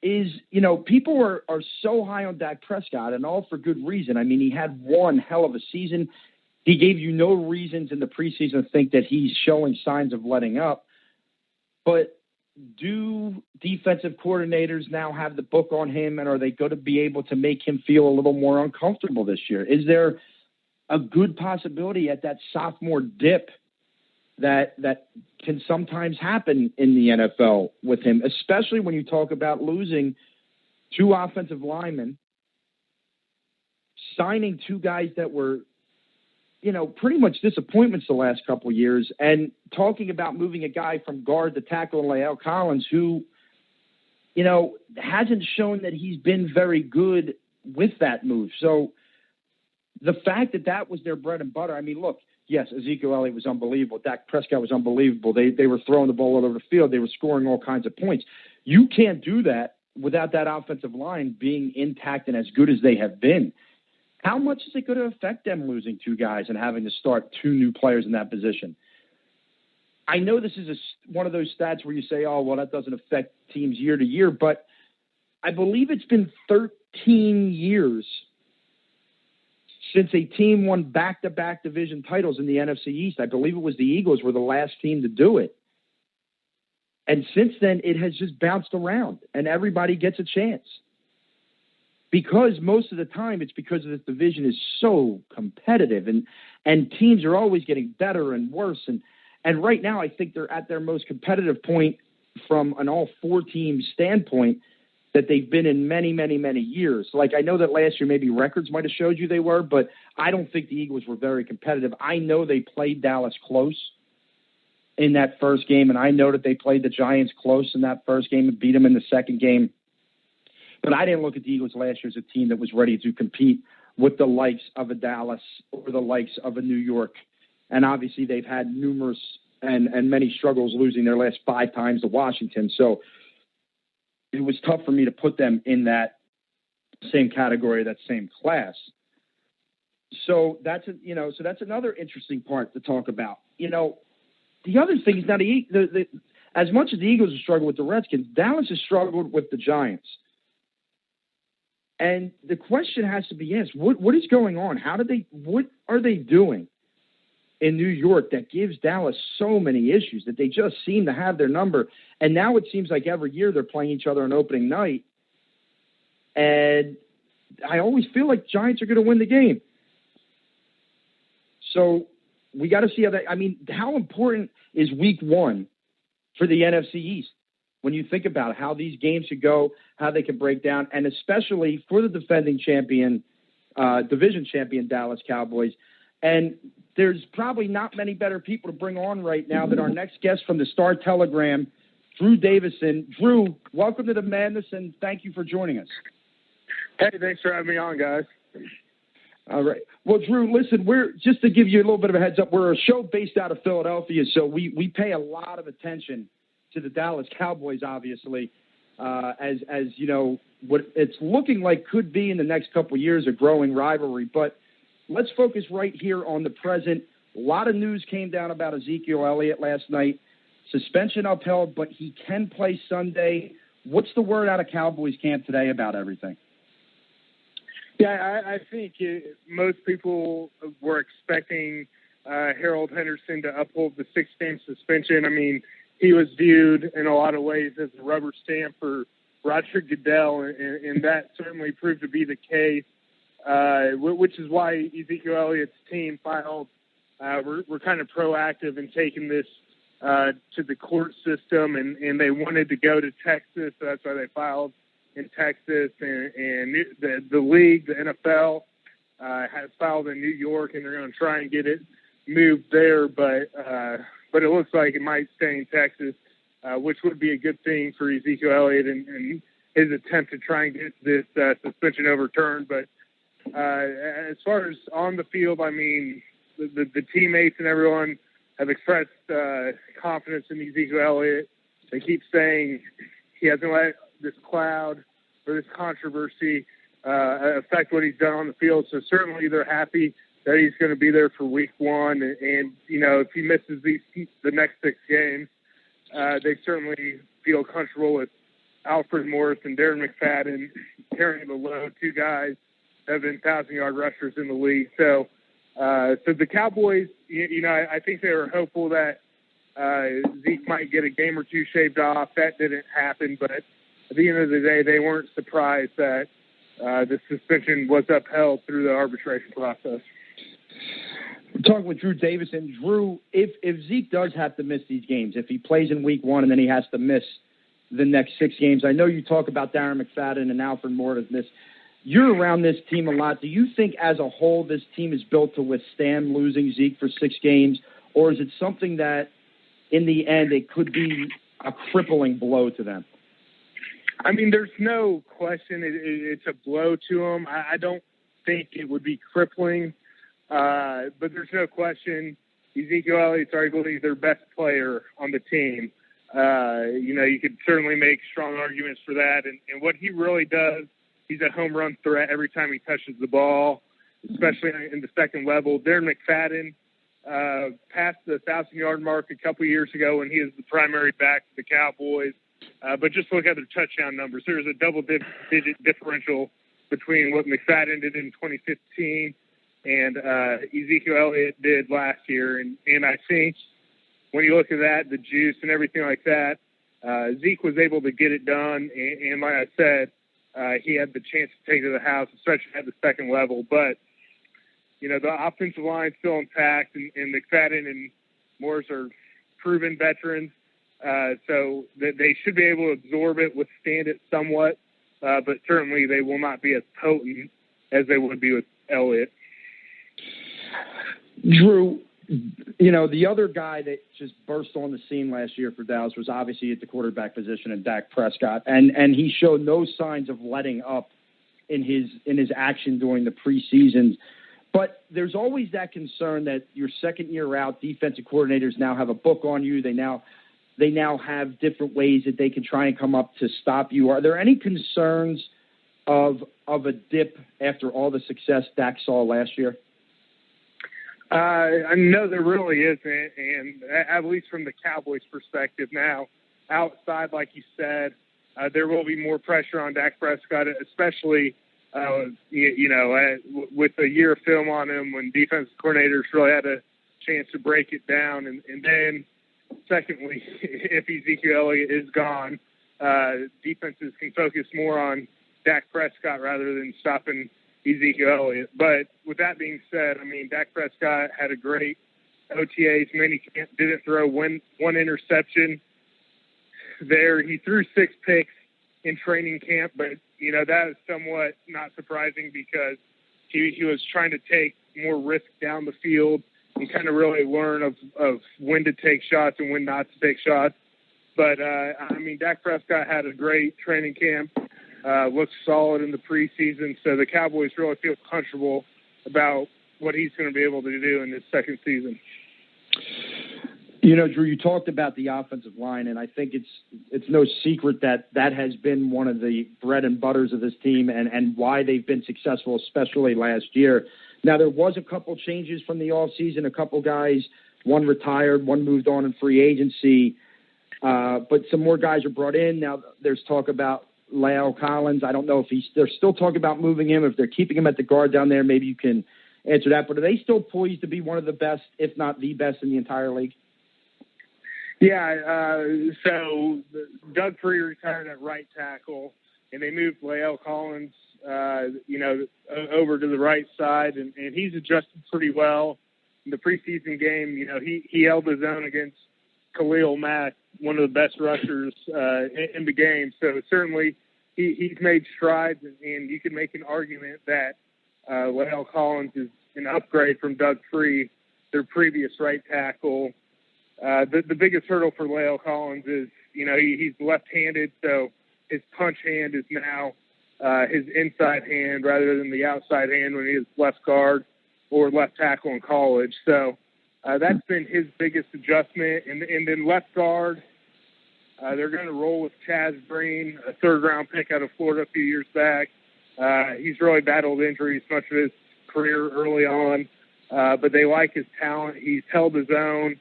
is, people are so high on Dak Prescott, and all for good reason. I mean, he had one hell of a season. He gave you no reasons in the preseason to think that he's showing signs of letting up. But do defensive coordinators now have the book on him, and are they going to be able to make him feel a little more uncomfortable this year? Is there a good possibility at that sophomore dip that can sometimes happen in the NFL with him, especially when you talk about losing 2 offensive linemen, signing 2 guys that were, pretty much disappointments the last couple of years, and talking about moving a guy from guard to tackle, Lael Collins, who, hasn't shown that he's been very good with that move. So the fact that was their bread and butter, I mean, look, yes, Ezekiel Elliott was unbelievable. Dak Prescott was unbelievable. They were throwing the ball all over the field. They were scoring all kinds of points. You can't do that without that offensive line being intact and as good as they have been. How much is it going to affect them losing 2 guys and having to start 2 new players in that position? I know this is one of those stats where you say, oh, well, that doesn't affect teams year to year, but I believe it's been 13 years since a team won back-to-back division titles in the NFC East. I believe it was the Eagles were the last team to do it. And since then, it has just bounced around, and everybody gets a chance. Because most of the time it's because this division is so competitive, and teams are always getting better and worse. And right now I think they're at their most competitive point from an all 4 team standpoint that they've been in many, many, many years. Like, I know that last year maybe records might have showed you they were, but I don't think the Eagles were very competitive. I know they played Dallas close in that first game, and I know that they played the Giants close in that first game and beat them in the second game. But I didn't look at the Eagles last year as a team that was ready to compete with the likes of a Dallas or the likes of a New York. And obviously they've had numerous and many struggles losing their last 5 times to Washington. So it was tough for me to put them in that same category, that same class. So that's another interesting part to talk about. The other thing is now as much as the Eagles have struggled with the Redskins, Dallas has struggled with the Giants. And the question has to be asked, what is going on? What are they doing in New York that gives Dallas so many issues that they just seem to have their number? And now it seems like every year they're playing each other on opening night. And I always feel like Giants are going to win the game. So we got to see how important is week 1 for the NFC East? When you think about how these games should go, how they can break down, and especially for the defending champion, division champion Dallas Cowboys. And there's probably not many better people to bring on right now than our next guest from the Star Telegram, Drew Davison. Drew, welcome to the Madness, and thank you for joining us. Hey, thanks for having me on, guys. All right. Well, Drew, listen, just to give you a little bit of a heads up, we're a show based out of Philadelphia, so we pay a lot of attention to the Dallas Cowboys, obviously, as what it's looking like could be in the next couple of years a growing rivalry. But let's focus right here on the present. A lot of news came down about Ezekiel Elliott last night. Suspension upheld, but he can play Sunday. What's the word out of Cowboys camp today about everything? Yeah, I think most people were expecting Harold Henderson to uphold the 6-game suspension. I mean, he was viewed in a lot of ways as a rubber stamp for Roger Goodell, and that certainly proved to be the case, which is why Ezekiel Elliott's team filed. We're kind of proactive in taking this to the court system, and they wanted to go to Texas, so that's why they filed in Texas, and the league, the NFL, has filed in New York, and they're going to try and get it moved there, but it looks like it might stay in Texas, which would be a good thing for Ezekiel Elliott and his attempt to try and get this suspension overturned. But as far as on the field, I mean, the teammates and everyone have expressed confidence in Ezekiel Elliott. They keep saying he hasn't let this cloud or this controversy affect what he's done on the field. So certainly they're happy that he's going to be there for week 1. And if he misses the next 6 games, they certainly feel comfortable with Alfred Morris and Darren McFadden carrying the load, two guys that have been 1,000-yard rushers in the league. So the Cowboys, I think they were hopeful that Zeke might get a game or two shaved off. That didn't happen, but at the end of the day, they weren't surprised that the suspension was upheld through the arbitration process. We're talking with Drew Davison. Drew, if Zeke does have to miss these games, if he plays in week 1 and then he has to miss the next 6 games, I know you talk about Darren McFadden and Alfred Morris. You're around this team a lot. Do you think as a whole this team is built to withstand losing Zeke for 6 games, or is it something that in the end it could be a crippling blow to them? I mean, there's no question it's a blow to them. I don't think it would be crippling, but there's no question Ezekiel Elliott's arguably their best player on the team. You could certainly make strong arguments for that. And what he really does, he's a home run threat every time he touches the ball, especially in the second level. Darren McFadden passed the 1,000-yard mark a couple years ago when he was the primary back for the Cowboys. But just look at their touchdown numbers. There's a double-digit differential between what McFadden did in 2015 and Ezekiel Elliott did last year. And I think when you look at that, the juice and everything like that, Zeke was able to get it done. And like I said, he had the chance to take it to the house, especially at the second level. But, the offensive line is still intact, and McFadden and Morris are proven veterans. So they should be able to absorb it, withstand it somewhat, but certainly they will not be as potent as they would be with Elliott. Drew, the other guy that just burst on the scene last year for Dallas was obviously at the quarterback position in Dak Prescott, and he showed no signs of letting up in his action during the preseason. But there's always that concern that your second year out, defensive coordinators now have a book on you. They now have different ways that they can try and come up to stop you. Are there any concerns of a dip after all the success Dak saw last year? No, there really isn't, and at least from the Cowboys' perspective now, outside, like you said, there will be more pressure on Dak Prescott, especially, with a year of film on him when defensive coordinators really had a chance to break it down. And then, secondly, if Ezekiel Elliott is gone, defenses can focus more on Dak Prescott rather than stopping Ezekiel Elliott. But with that being said, I mean, Dak Prescott had a great OTAs, minicamp, didn't throw one interception there. He threw 6 picks in training camp, but, that is somewhat not surprising because he was trying to take more risk down the field and kind of really learn of when to take shots and when not to take shots. But, Dak Prescott had a great training camp, looked solid in the preseason, so the Cowboys really feel comfortable about what he's going to be able to do in his second season. Drew, you talked about the offensive line, and I think it's no secret that has been one of the bread and butters of this team and why they've been successful, especially last year. Now, there was a couple changes from the offseason. A couple guys, one retired, one moved on in free agency, but some more guys are brought in. Now, there's talk about La'el Collins. I don't know if they're still talking about moving him, if they're keeping him at the guard down there. Maybe you can answer that. But are they still poised to be one of the best, if not the best, in the entire league? Yeah, so Doug Free retired at right tackle, and they moved La'el Collins, over to the right side, and he's adjusted pretty well. In the preseason game, he held his own against Khalil Mack, one of the best rushers in the game. So certainly he's made strides, and you can make an argument that La'el Collins is an upgrade from Doug Free, their previous right tackle. The biggest hurdle for La'el Collins is, he's left-handed, so his punch hand is now his inside hand rather than the outside hand when he was left guard or left tackle in college. So that's been his biggest adjustment. And then left guard, they're going to roll with Chaz Green, a third-round pick out of Florida a few years back. He's really battled injuries much of his career early on, but they like his talent. He's held his own.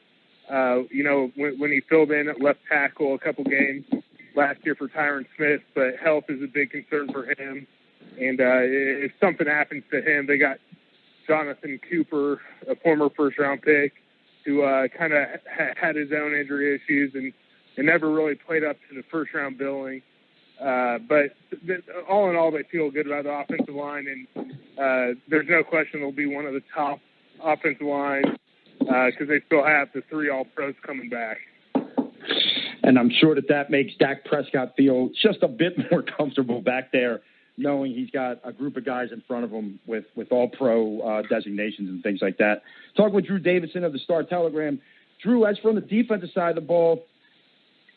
When he filled in at left tackle a couple games last year for Tyron Smith, but health is a big concern for him. And if something happens to him, they got Jonathan Cooper, a former first-round pick, who kind of had his own injury issues and never really played up to the first-round billing. But all in all, they feel good about the offensive line, and there's no question they'll be one of the top offensive lines because they still have the 3 All-Pros coming back. And I'm sure that makes Dak Prescott feel just a bit more comfortable back there, knowing he's got a group of guys in front of him with all-pro designations and things like that. Talking with Drew Davison of the Star-Telegram. Drew, as from the defensive side of the ball,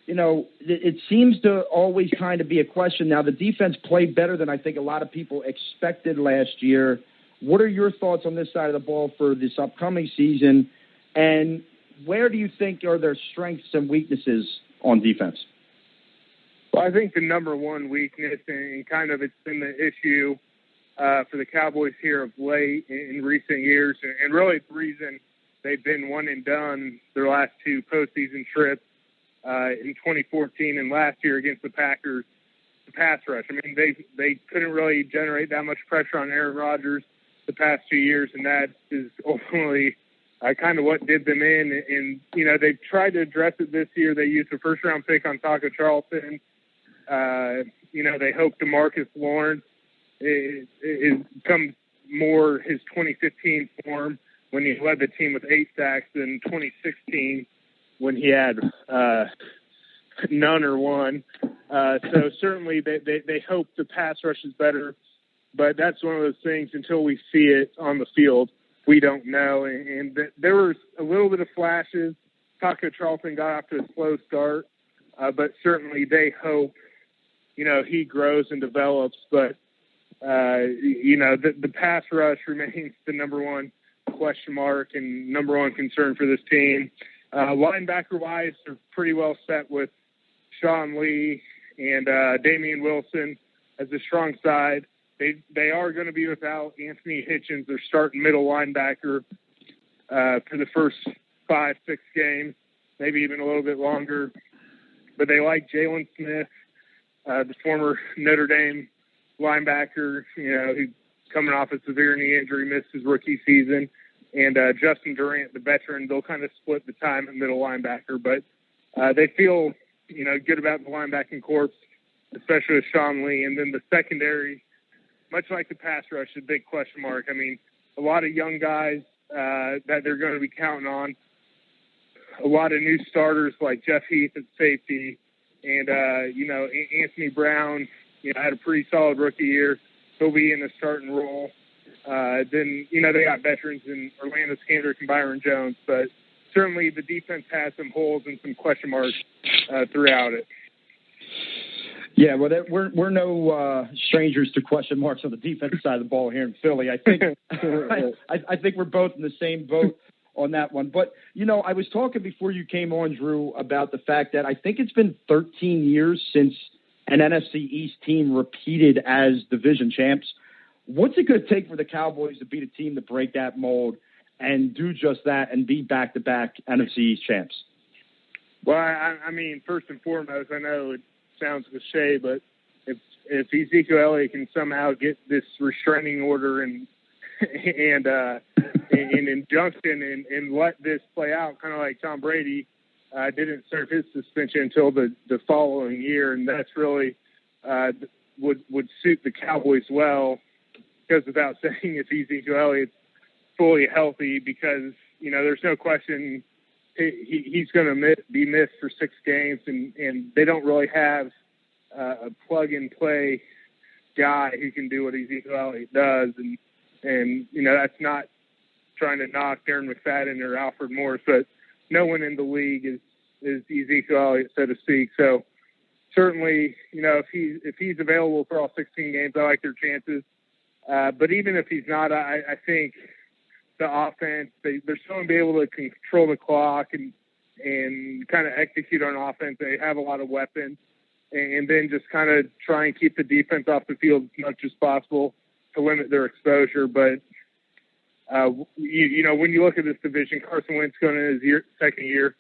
you know, it seems to always kind of be a question. Now, the defense played better than I think a lot of people expected last year. What are your thoughts on this side of the ball for this upcoming season? And where do you think are their strengths and weaknesses on defense? Well, I think the number one weakness, and kind of it's been the issue for the Cowboys here of late in recent years, and really the reason they've been one and done their last 2 postseason trips in 2014 and last year against the Packers, the pass rush. I mean, they couldn't really generate that much pressure on Aaron Rodgers the past 2 years, and that is ultimately kind of what did them in. And, you know, they've tried to address it this year. They used a first-round pick on Taco Charlton. You know, they hope DeMarcus Lawrence it comes more his 2015 form when he led the team with 8 sacks than 2016 when he had none or one. So certainly they hope the pass rush is better, but that's one of those things until we see it on the field, we don't know. And there was a little bit of flashes. Taco Charlton got off to a slow start, but certainly they hope, you know, he grows and develops. But, you know, the pass rush remains the number one question mark and number one concern for this team. Linebacker-wise, they're pretty well set with Sean Lee and Damian Wilson as the strong side. They are going to be without Anthony Hitchens, their starting middle linebacker, for the first 5-6 games, maybe even a little bit longer. But they like Jalen Smith, the former Notre Dame linebacker, you know, who's coming off a severe knee injury, missed his rookie season. And Justin Durant, the veteran, they'll kind of split the time at middle linebacker. But they feel, you know, good about the linebacking corps, especially with Sean Lee. And then the secondary, much like the pass rush, is a big question mark. I mean, a lot of young guys that they're going to be counting on. A lot of new starters like Jeff Heath at safety. And, you know, Anthony Brown, you know, had a pretty solid rookie year. He'll be in a starting role. Then, you know, they got veterans in Orlando Scandrick and Byron Jones. But certainly the defense has some holes and some question marks throughout it. Yeah, well, we're no strangers to question marks on the defensive side of the ball here in Philly. I think I think we're both in the same boat on that one. But, you know, I was talking before you came on, Drew, about the fact that I think it's been 13 years since an NFC East team repeated as division champs. What's it going to take for the Cowboys to beat a team to break that mold and do just that and be back-to-back NFC East champs? Well, I mean, first and foremost, I know it sounds cliche, but if Ezekiel Elliott can somehow get this restraining order and injunction and let this play out, kind of like Tom Brady didn't serve his suspension until the following year, and that's really would suit the Cowboys well. Goes without saying if Ezekiel Elliott's fully healthy, because, you know, there's no question he's going to be missed for 6 games, and they don't really have a plug-and-play guy who can do what Ezekiel Elliott does. And you know, that's not trying to knock Darren McFadden or Alfred Morris, but no one in the league is Ezekiel Elliott, so to speak. So certainly, you know, if he's available for all 16 games, I like their chances. But even if he's not, I think the offense, they're still going to be able to control the clock and kind of execute on offense. They have a lot of weapons, and then just kind of try and keep the defense off the field as much as possible to limit their exposure. But, you know, when you look at this division, Carson Wentz going in his second year,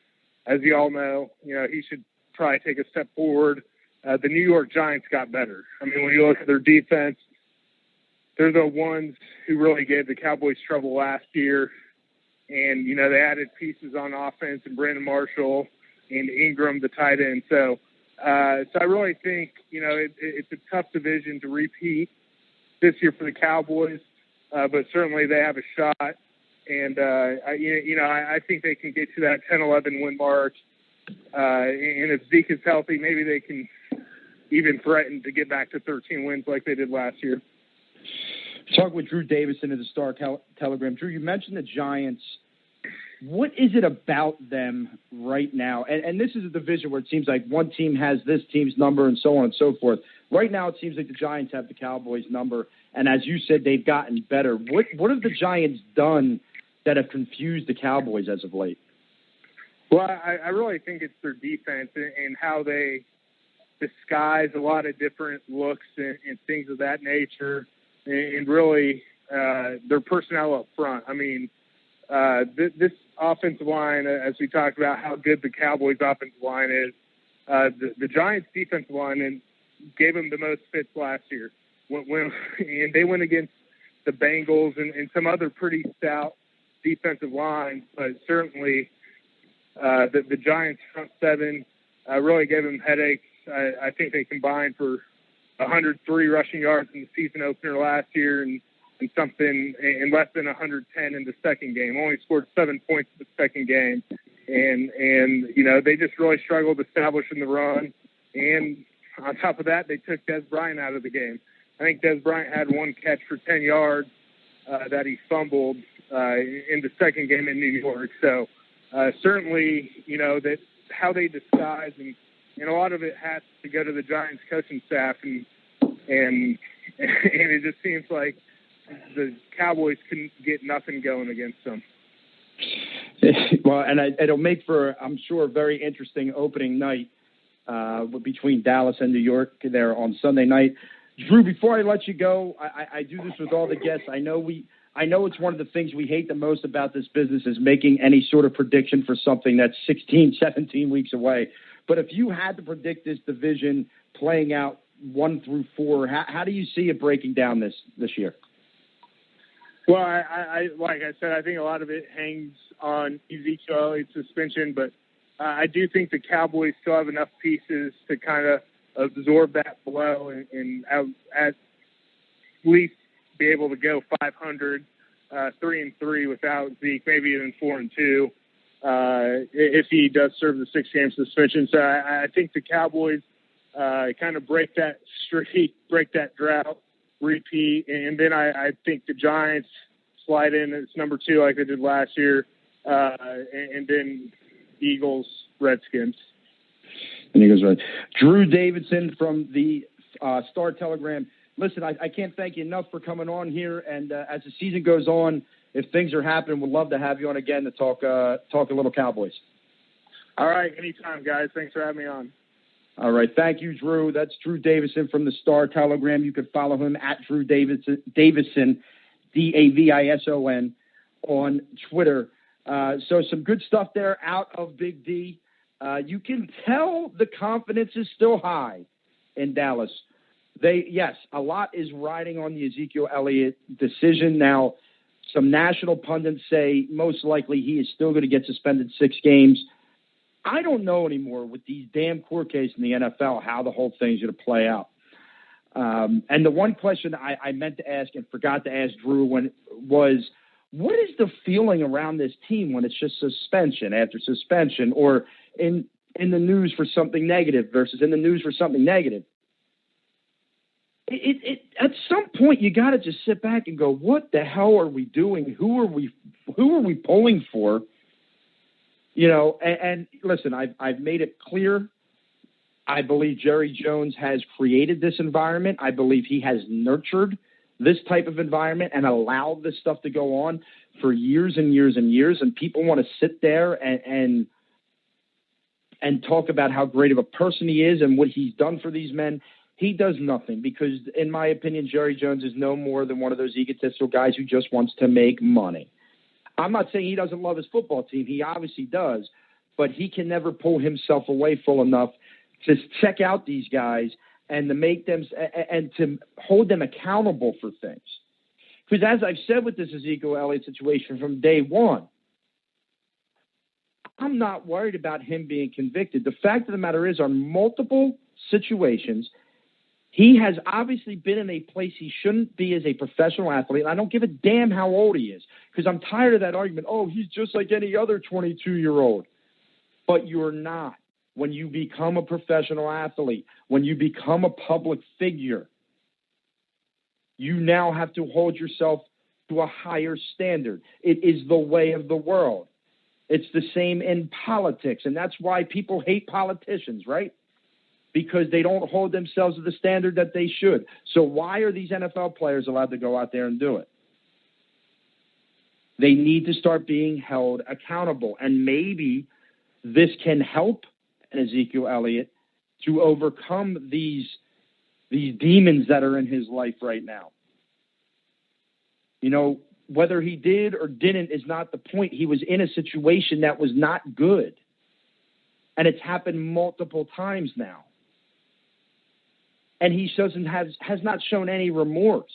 as you all know, you know, he should probably take a step forward the New York Giants got better. I mean, when you look at their defense, they're the ones who really gave the Cowboys trouble last year. And, you know, they added pieces on offense and Brandon Marshall and Ingram, the tight end. So I really think, you know, it's a tough division to repeat this year for the Cowboys, but certainly they have a shot. And, I think they can get to that 10-11 win mark. And if Zeke is healthy, maybe they can even threaten to get back to 13 wins like they did last year. Talk with Drew Davison of the Star Telegram. Drew, you mentioned the Giants. What is it about them right now? And this is a division where it seems like one team has this team's number and so on and so forth. Right now, it seems like the Giants have the Cowboys' number. And as you said, they've gotten better. What have the Giants done that have confused the Cowboys as of late? Well, I really think it's their defense and how they disguise a lot of different looks and things of that nature. And really, their personnel up front. I mean, this offensive line, as we talked about how good the Cowboys' offensive line is, the Giants' defensive line and gave them the most fits last year. And they went against the Bengals and some other pretty stout defensive lines, but certainly the Giants' front seven really gave them headaches. I think they combined for 103 rushing yards in the season opener last year and something in less than 110 in the second game. Only scored 7 points in the second game. And you know, they just really struggled establishing the run. And on top of that, they took Des Bryant out of the game. I think Des Bryant had one catch for 10 yards that he fumbled in the second game in New York. So certainly, you know, that how they disguise and a lot of it has to go to the Giants coaching staff and it just seems like the Cowboys couldn't get nothing going against them. Well, and it'll make for, I'm sure, a very interesting opening night between Dallas and New York there on Sunday night. Drew, before I let you go, I do this with all the guests. I know it's one of the things we hate the most about this business is making any sort of prediction for something that's 16, 17 weeks away. But if you had to predict this division playing out 1 through 4, how do you see it breaking down this year? Well, I like I said, I think a lot of it hangs on Ezekiel Elliott's suspension, but I do think the Cowboys still have enough pieces to kind of absorb that blow and at least be able to go 500, 3-3 without Zeke, maybe even 4-2. If he does serve the 6-game suspension. So I think the Cowboys kind of break that streak, break that drought, repeat, and then I think the Giants slide in as number 2 like they did last year, and then Eagles, Redskins. And he goes right. Drew Davison from the Star Telegram. Listen, I can't thank you enough for coming on here, and as the season goes on, if things are happening, we'd love to have you on again to talk a little Cowboys. All right. Anytime, guys. Thanks for having me on. All right. Thank you, Drew. That's Drew Davison from the Star Telegram. You can follow him at Drew Davison, Davison, on Twitter. So some good stuff there out of Big D. You can tell the confidence is still high in Dallas. Yes, a lot is riding on the Ezekiel Elliott decision. Now, some national pundits say most likely he is still going to get suspended 6 games. I don't know anymore with these damn court cases in the NFL how the whole thing's going to play out. And the one question I meant to ask and forgot to ask Drew was, what is the feeling around this team when it's just suspension after suspension, or in the news for something negative versus in the news for something negative? It at some point you got to just sit back and go, what the hell are we doing? Who are we pulling for? You know, and listen, I've made it clear. I believe Jerry Jones has created this environment. I believe he has nurtured this type of environment and allowed this stuff to go on for years and years and years. And people want to sit there and talk about how great of a person he is and what he's done for these men. He does nothing because, in my opinion, Jerry Jones is no more than one of those egotistical guys who just wants to make money. I'm not saying he doesn't love his football team. He obviously does, but he can never pull himself away full enough to check out these guys and to make them and to hold them accountable for things. Because as I've said with this Ezekiel Elliott situation from day one, I'm not worried about him being convicted. The fact of the matter is, on multiple situations, he has obviously been in a place he shouldn't be as a professional athlete. And I don't give a damn how old he is, because I'm tired of that argument. Oh, he's just like any other 22-year-old. But you're not. When you become a professional athlete, when you become a public figure, you now have to hold yourself to a higher standard. It is the way of the world. It's the same in politics, and that's why people hate politicians, right? Because they don't hold themselves to the standard that they should. So why are these NFL players allowed to go out there and do it? They need to start being held accountable, and maybe this can help Ezekiel Elliott to overcome these demons that are in his life right now. You know, whether he did or didn't is not the point. He was in a situation that was not good. And it's happened multiple times now. And he has not shown any remorse.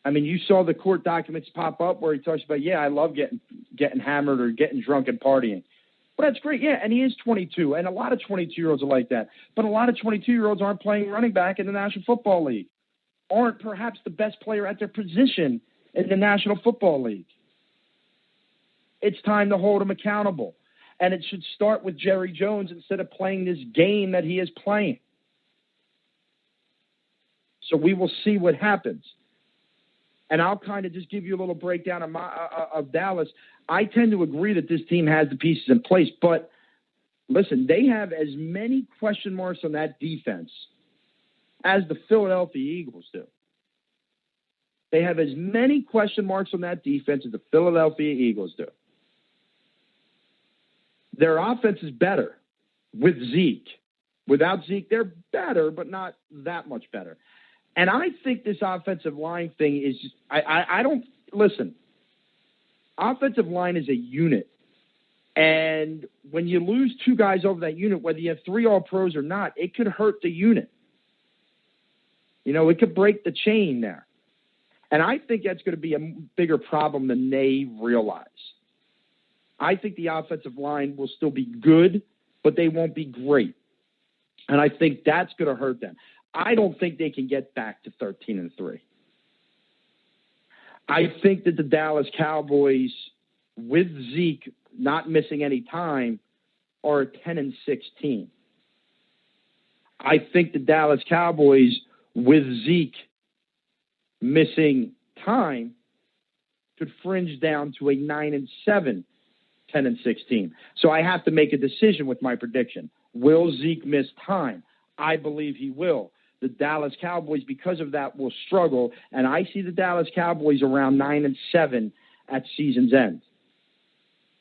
I mean, you saw the court documents pop up where he talks about, yeah, I love getting hammered or getting drunk and partying. Well, that's great, yeah, and he is 22, and a lot of 22-year-olds are like that. But a lot of 22-year-olds aren't playing running back in the National Football League, aren't perhaps the best player at their position in the National Football League. It's time to hold them accountable. And it should start with Jerry Jones instead of playing this game that he is playing. So we will see what happens. And I'll kind of just give you a little breakdown of Dallas. I tend to agree that this team has the pieces in place. But, listen, they have as many question marks on that defense as the Philadelphia Eagles do. They have as many question marks on that defense as the Philadelphia Eagles do. Their offense is better with Zeke. Without Zeke, they're better, but not that much better. And I think this offensive line thing is just, I don't, listen, offensive line is a unit. And when you lose two guys over that unit, whether you have 3 All-Pros or not, it could hurt the unit. You know, it could break the chain there. And I think that's going to be a bigger problem than they realize. I think the offensive line will still be good, but they won't be great. And I think that's going to hurt them. I don't think they can get back to 13-3. I think that the Dallas Cowboys, with Zeke not missing any time, are a 10-6 team. I think the Dallas Cowboys, with Zeke missing time, could fringe down to a 9-7, 10-6 team. So I have to make a decision with my prediction. Will Zeke miss time? I believe he will. The Dallas Cowboys, because of that, will struggle, and I see the Dallas Cowboys around 9-7 at season's end,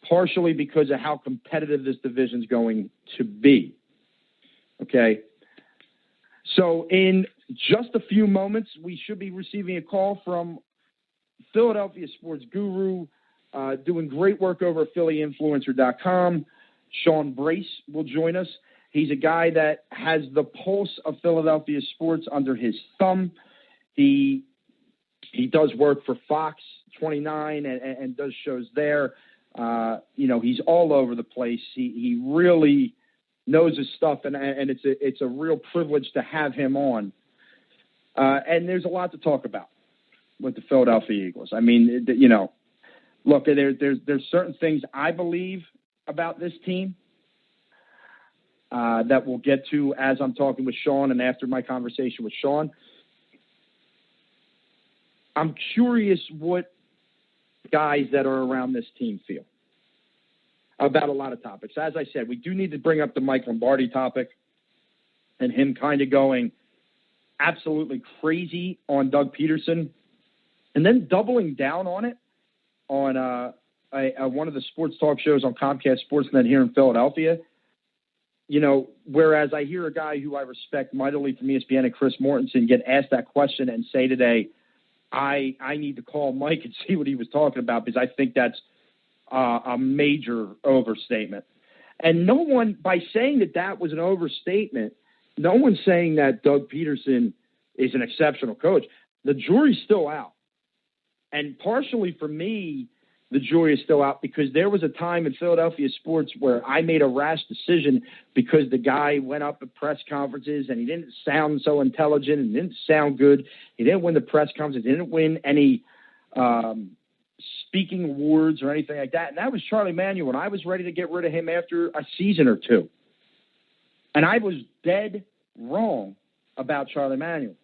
partially because of how competitive this division is going to be. Okay? So in just a few moments, we should be receiving a call from Philadelphia sports guru, doing great work over at PhillyInfluencer.com. Sean Brace will join us. He's a guy that has the pulse of Philadelphia sports under his thumb. He does work for Fox 29 and does shows there. You know, he's all over the place. He really knows his stuff, and it's a real privilege to have him on. And there's a lot to talk about with the Philadelphia Eagles. I mean, you know, look, there's certain things I believe about this team that we'll get to as I'm talking with Sean and after my conversation with Sean. I'm curious what guys that are around this team feel about a lot of topics. As I said, we do need to bring up the Mike Lombardi topic and him kind of going absolutely crazy on Doug Peterson and then doubling down on it on one of the sports talk shows on Comcast Sportsnet here in Philadelphia. You know, whereas I hear a guy who I respect mightily from ESPN and Chris Mortensen get asked that question and say today, I need to call Mike and see what he was talking about because I think that's a major overstatement. And no one, by saying that was an overstatement, no one's saying that Doug Peterson is an exceptional coach. The jury's still out. And partially for me, the jury is still out because there was a time in Philadelphia sports where I made a rash decision because the guy went up at press conferences and he didn't sound so intelligent and didn't sound good. He didn't win the press conference. He didn't win any speaking awards or anything like that. And that was Charlie Manuel, and I was ready to get rid of him after a season or two. And I was dead wrong about Charlie Manuel,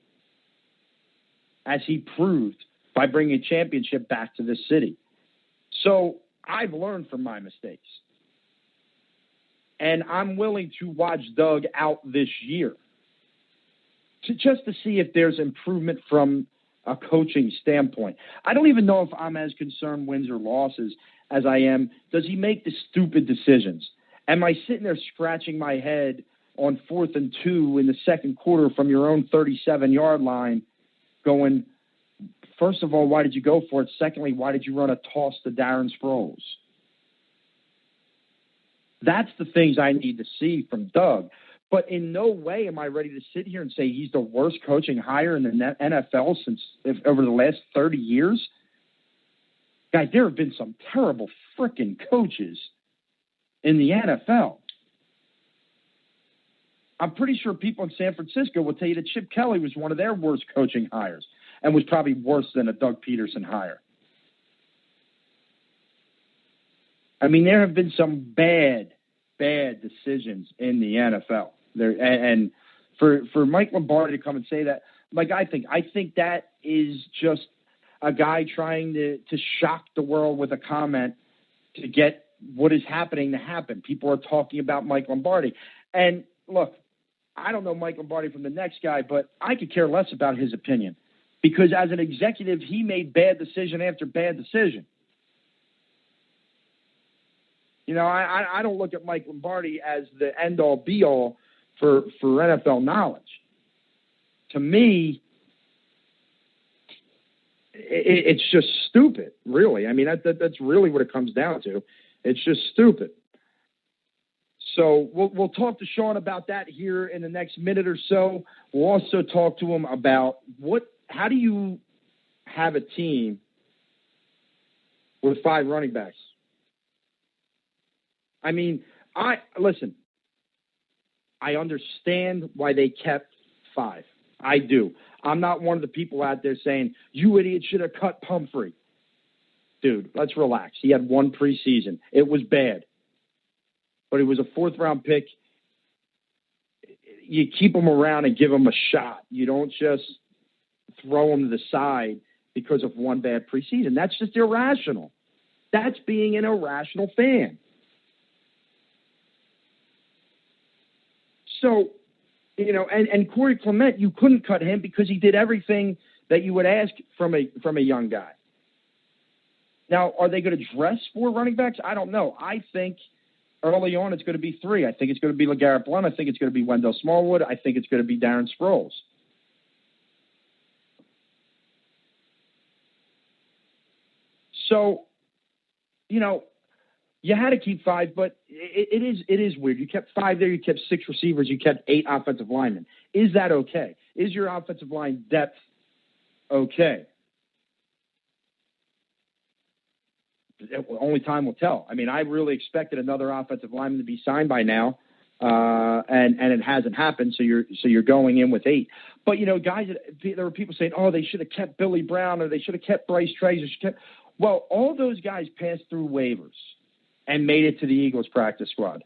as he proved by bringing a championship back to this city. So I've learned from my mistakes. And I'm willing to watch Doug out this year just to see if there's improvement from a coaching standpoint. I don't even know if I'm as concerned wins or losses as I am, does he make the stupid decisions? Am I sitting there scratching my head on 4th and 2 in the second quarter from your own 37-yard line going, first of all, why did you go for it? Secondly, why did you run a toss to Darren Sproles? That's the things I need to see from Doug. But in no way am I ready to sit here and say he's the worst coaching hire in the NFL over the last 30 years. Guys, there have been some terrible freaking coaches in the NFL. I'm pretty sure people in San Francisco will tell you that Chip Kelly was one of their worst coaching hires and was probably worse than a Doug Peterson hire. I mean, there have been some bad decisions in the NFL. And for Mike Lombardi to come and say that, like I think that is just a guy trying to shock the world with a comment to get what is happening to happen. People are talking about Mike Lombardi. And look, I don't know Mike Lombardi from the next guy, but I could care less about his opinion because as an executive, he made bad decision after bad decision. You know, I don't look at Mike Lombardi as the end-all, be-all for NFL knowledge. To me, it's just stupid, really. I mean, that's really what it comes down to. It's just stupid. So we'll talk to Sean about that here in the next minute or so. We'll also talk to him about how do you have a team with 5 running backs? I mean, I understand why they kept 5. I do. I'm not one of the people out there saying, you idiot should have cut Pumphrey. Dude, let's relax. He had 1 preseason. It was bad. But he was a 4th-round pick. You keep him around and give him a shot. You don't just throw him to the side because of 1 bad preseason. That's just irrational. That's being an irrational fan. So, you know, and Corey Clement, you couldn't cut him because he did everything that you would ask from a young guy. Now, are they going to dress 4 running backs? I don't know. I think early on it's going to be 3. I think it's going to be LeGarrette Blount. I think it's going to be Wendell Smallwood. I think it's going to be Darren Sproles. So, you know, you had to keep 5, but it is weird. You kept 5 there. You kept 6 receivers. You kept 8 offensive linemen. Is that okay? Is your offensive line depth okay? Only time will tell. I mean, I really expected another offensive lineman to be signed by now, and it hasn't happened. So you're going in with 8. But you know, guys, there were people saying, "Oh, they should have kept Billy Brown, or they should have kept Bryce Trace." Well, all those guys passed through waivers and made it to the Eagles practice squad.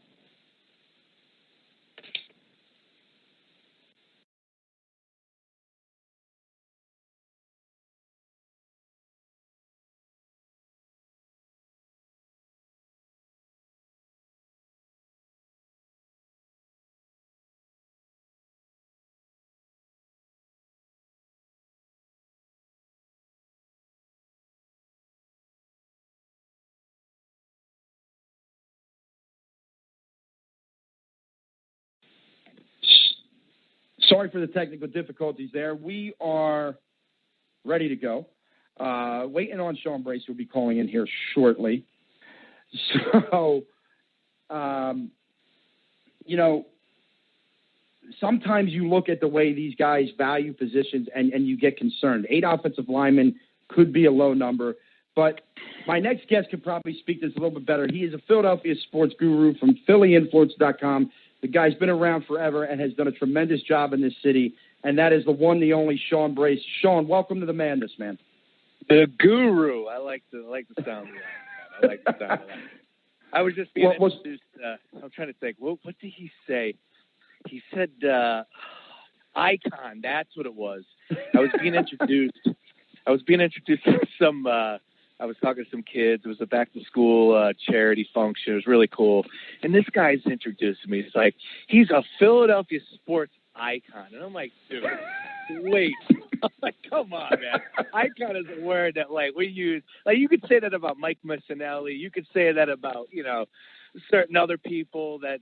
Sorry for the technical difficulties there. We are ready to go. Waiting on Sean Brace, who'll be calling in here shortly. So sometimes you look at the way these guys value positions and you get concerned. 8 offensive linemen could be a low number, but my next guest could probably speak this a little bit better. He is a Philadelphia sports guru from PhillyInfluence.com. The guy's been around forever and has done a tremendous job in this city, and that is the one, the only Sean Brace. Sean, welcome to the Madness, man. The guru. I like the sound of that. I like the sound of that. I was just being introduced. I'm trying to think. What did he say? He said icon. That's what it was. I was being introduced to some. I was talking to some kids. It was a back to school charity function. It was really cool. And this guy's introduced me. He's like, he's a Philadelphia sports icon. And I'm like, dude, wait. I'm like, come on, man. Icon is a word that we use. You could say that about Mike Missinelli. You could say that about, certain other people that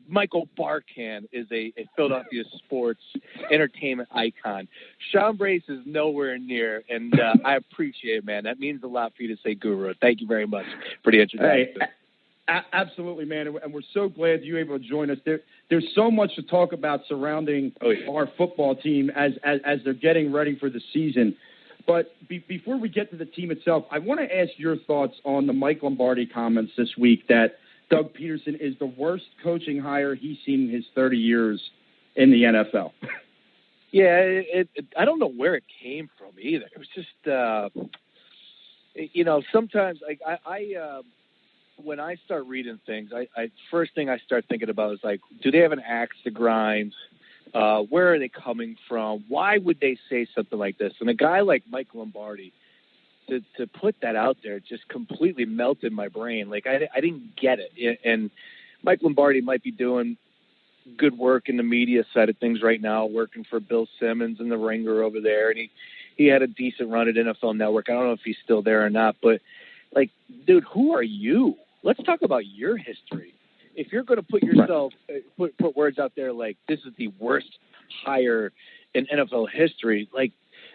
Michael Barkan is a Philadelphia sports entertainment icon. Sean Brace is nowhere near, and I appreciate it, man. That means a lot for you to say guru. Thank you very much for the introduction. Hey, absolutely, man, and we're so glad you were able to join us. There's so much to talk about surrounding our football team as they're getting ready for the season. But before we get to the team itself, I want to ask your thoughts on the Mike Lombardi comments this week that Doug Peterson is the worst coaching hire he's seen in his 30 years in the NFL. Yeah, I don't know where it came from either. It was just, sometimes I when I start reading things, I first thing I start thinking about is do they have an axe to grind? Where are they coming from? Why would they say something like this? And a guy like Mike Lombardi, to put that out there just completely melted my brain. I didn't get it. And Mike Lombardi might be doing good work in the media side of things right now, working for Bill Simmons and the Ringer over there. And he had a decent run at NFL Network. I don't know if he's still there or not, but dude, who are you? Let's talk about your history. If you're going to put yourself, put words out there this is the worst hire in NFL history,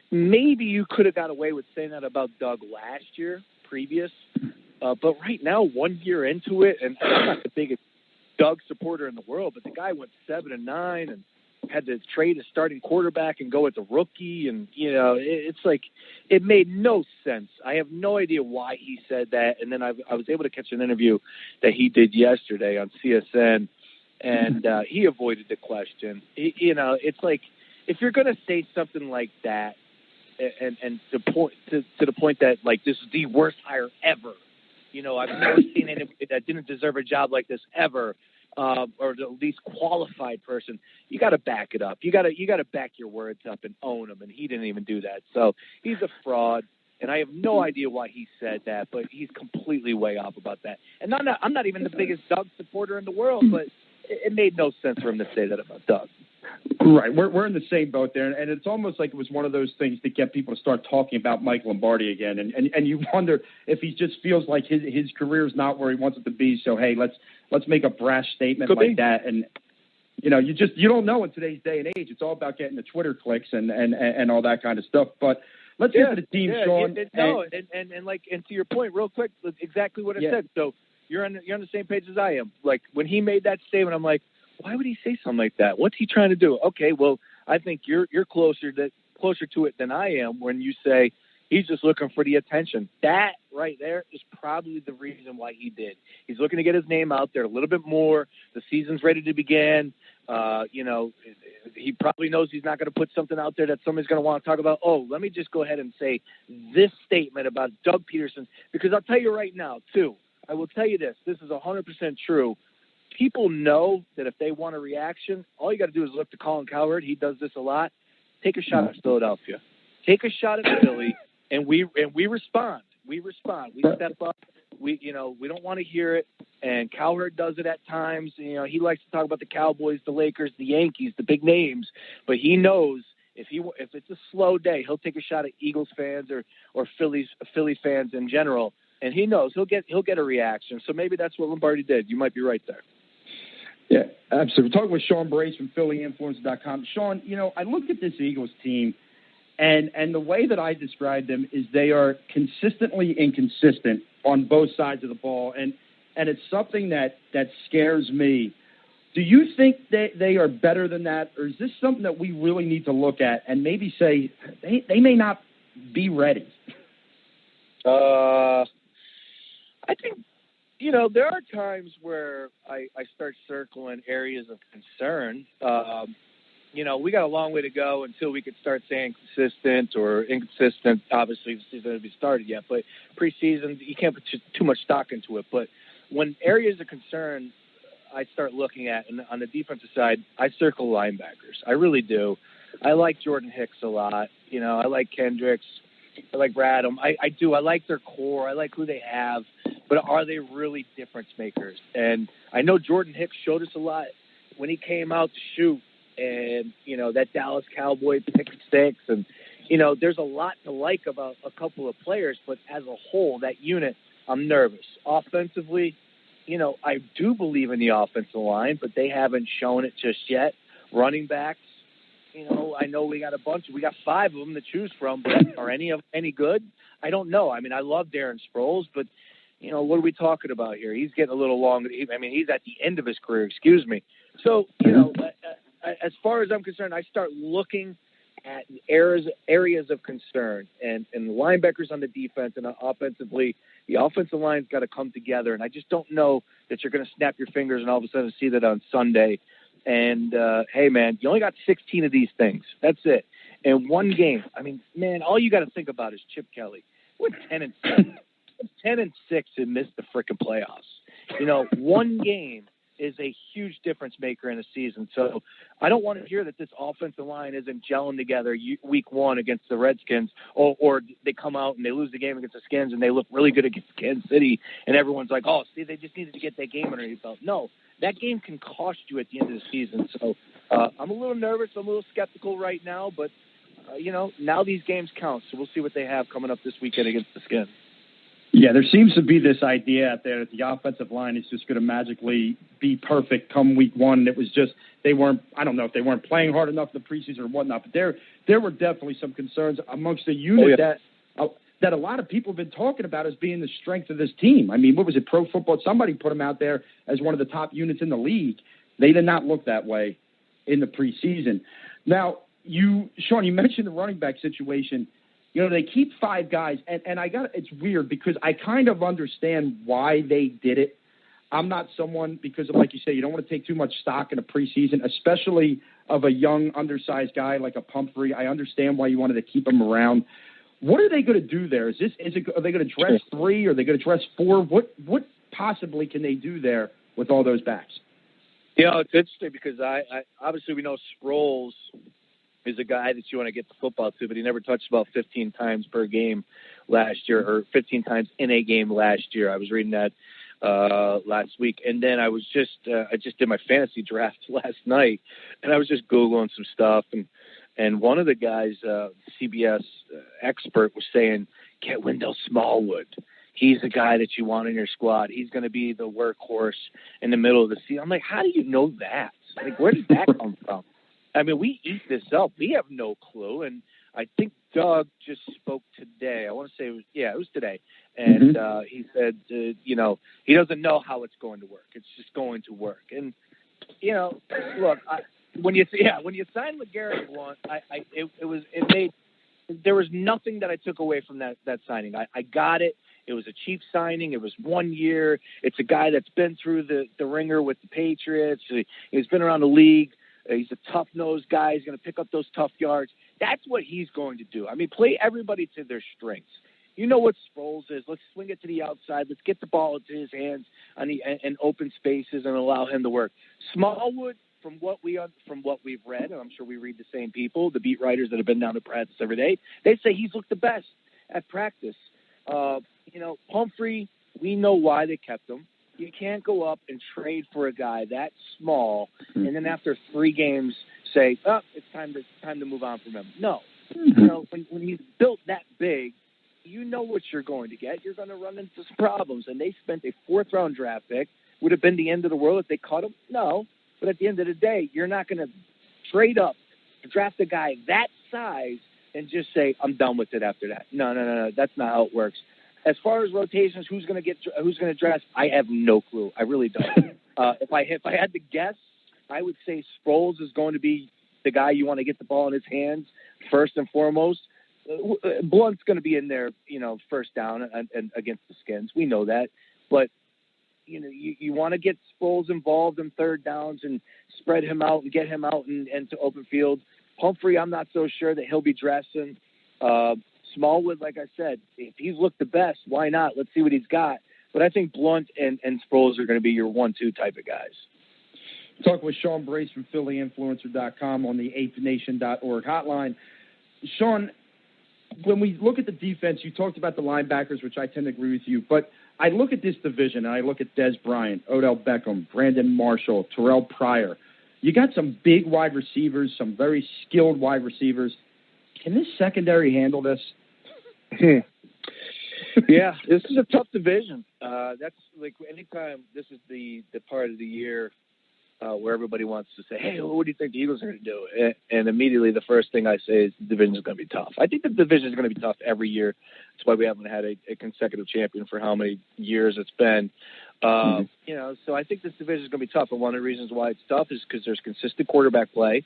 maybe you could have got away with saying that about Doug last year, previous. But right now, 1 year into it, and I'm not the biggest Doug supporter in the world, but the guy went 7-9 and had to trade a starting quarterback and go with the rookie. And, it's it made no sense. I have no idea why he said that. And then I was able to catch an interview that he did yesterday on CSN, and he avoided the question. It's if you're going to say something like that, and to the point that this is the worst hire ever. I've never seen anybody that didn't deserve a job like this ever, or the least qualified person. You got to back it up. You got to back your words up and own them. And he didn't even do that. So he's a fraud. And I have no idea why he said that, but he's completely way off about that. And I'm not even the biggest Doug supporter in the world, but it made no sense for him to say that about Doug. Right. We're in the same boat there. And it's almost like it was one of those things to get people to start talking about Mike Lombardi again. And you wonder if he just feels like his career is not where he wants it to be. So, hey, let's make a brash statement that. And, you don't know in today's day and age. It's all about getting the Twitter clicks and all that kind of stuff. But let's get to the team, Sean. And to your point, real quick, exactly what I said. So you're on the same page as I am. When he made that statement, I'm like, why would he say something like that? What's he trying to do? Okay, well, I think you're closer to it than I am when you say he's just looking for the attention. That right there is probably the reason why he did. He's looking to get his name out there a little bit more. The season's ready to begin. He probably knows he's not going to put something out there that somebody's going to want to talk about. Oh, let me just go ahead and say this statement about Doug Peterson, because I'll tell you right now, too, I will tell you this is 100% true. People know that if they want a reaction, all you got to do is look to Colin Cowherd. He does this a lot. Take a shot at Philadelphia. Take a shot at Philly, and we respond. We respond. We step up. We don't want to hear it. And Cowherd does it at times. He likes to talk about the Cowboys, the Lakers, the Yankees, the big names. But he knows if it's a slow day, he'll take a shot at Eagles fans or Philly fans in general. And he knows he'll get a reaction. So maybe that's what Lombardi did. You might be right there. Yeah, absolutely. We're talking with Sean Brace from PhillyInfluence.com. Sean, I looked at this Eagles team, and the way that I describe them is they are consistently inconsistent on both sides of the ball. And and it's something that scares me. Do you think they are better than that, or is this something that we really need to look at and maybe say they may not be ready? I think, there are times where I start circling areas of concern. We got a long way to go until we could start saying consistent or inconsistent. Obviously, the season hasn't started yet, but preseason, you can't put too much stock into it. But when areas of concern I start looking at, and on the defensive side, I circle linebackers. I really do. I like Jordan Hicks a lot. I like Kendricks. I like Bradham. I do. I like their core. I like who they have. But are they really difference makers? And I know Jordan Hicks showed us a lot when he came out to shoot, and, that Dallas Cowboy pick six. And, there's a lot to like about a couple of players, but as a whole, that unit, I'm nervous. Offensively, I do believe in the offensive line, but they haven't shown it just yet. Running backs, I know we got we got 5 of them to choose from, but are any of any good? I don't know. I mean, I love Darren Sproles, but, what are we talking about here? He's getting a little long. He's at the end of his career, excuse me. So, as far as I'm concerned, I start looking at areas of concern, and the linebackers on the defense, and offensively, the offensive line's got to come together. And I just don't know that you're going to snap your fingers and all of a sudden see that on Sunday. And, hey, man, you only got 16 of these things. That's it. And one game. I mean, man, all you got to think about is Chip Kelly. We're 10-6. 10-6 and missed the frickin' playoffs. One game is a huge difference maker in a season. So I don't want to hear that this offensive line isn't gelling together week 1 against the Redskins, or they come out and they lose the game against the Skins and they look really good against Kansas City, and everyone's like, oh, see, they just needed to get that game under your belt. No, that game can cost you at the end of the season. So I'm a little nervous. I'm a little skeptical right now, but, now these games count. So we'll see what they have coming up this weekend against the Skins. Yeah, there seems to be this idea out there that the offensive line is just going to magically be perfect come week 1. It was just I don't know if they weren't playing hard enough in the preseason or whatnot, but there were definitely some concerns amongst the unit that a lot of people have been talking about as being the strength of this team. I mean, what was it, Pro Football? Somebody put them out there as one of the top units in the league. They did not look that way in the preseason. Now, Sean, you mentioned the running back situation. They keep 5 guys, and it's weird because I kind of understand why they did it. I'm not someone, because of, like you say, you don't want to take too much stock in a preseason, especially of a young, undersized guy like a Pumphrey. I understand why you wanted to keep him around. What are they going to do there? Are they going to dress 3? Or are they going to dress 4? What possibly can they do there with all those backs? It's interesting because I obviously we know Sproles is a guy that you want to get the football to, but he never touched about 15 times per game last year, or 15 times in a game last year. I was reading that last week. And then I just did my fantasy draft last night, and I was just Googling some stuff. And one of the guys, CBS expert, was saying, get Wendell Smallwood. He's the guy that you want in your squad. He's going to be the workhorse in the middle of the season. I'm like, how do you know that? Like, where did that come from? I mean, we eat this up. We have no clue. And I think Doug just spoke today. I want to say it was today. And he said, he doesn't know how it's going to work. It's just going to work. And, look, when you signed LeGarrette Blount, there was nothing that I took away from that signing. I got it. It was a cheap signing. It was 1 year. It's a guy that's been through the ringer with the Patriots. He's been around the league. He's a tough-nosed guy. He's going to pick up those tough yards. That's what he's going to do. I mean, play everybody to their strengths. You know what Sproles is. Let's swing it to the outside. Let's get the ball into his hands in open spaces and allow him to work. Smallwood, from what we've read, and I'm sure we read the same people, the beat writers that have been down to practice every day, they say he's looked the best at practice. Pumphrey, we know why they kept him. You can't go up and trade for a guy that small and then after 3 games say, it's time to move on from him. No. When he's built that big, you know what you're going to get. You're going to run into some problems. And they spent a 4th-round draft pick. Would have been the end of the world if they caught him? No. But at the end of the day, you're not going to trade up to draft a guy that size and just say, I'm done with it after that. No. That's not how it works. As far as rotations, who's going to dress, I have no clue. I really don't. If I had to guess, I would say Sproles is going to be the guy you want to get the ball in his hands first and foremost. Blunt's going to be in there, first down and against the Skins. We know that, but you want to get Sproles involved in third downs and spread him out and get him out into open field. Humphrey, I'm not so sure that he'll be dressing. Smallwood, like I said, if he's looked the best, why not? Let's see what he's got. But I think Blunt and Sproles are going to be your 1-2 type of guys. Talk with Sean Brace from PhillyInfluencer.com on the ApeNation.org hotline. Sean, when we look at the defense, you talked about the linebackers, which I tend to agree with you, but I look at this division, and I look at Des Bryant, Odell Beckham, Brandon Marshall, Terrell Pryor. You got some big wide receivers, some very skilled wide receivers. Can this secondary handle this? Yeah, this is a tough division. That's like anytime this is the part of the year where everybody wants to say, hey, what do you think the Eagles are going to do? And immediately the first thing I say is the division is going to be tough. I think the division is going to be tough every year. That's why we haven't had a consecutive champion for how many years it's been. So I think this division is going to be tough. And one of the reasons why it's tough is because there's consistent quarterback play.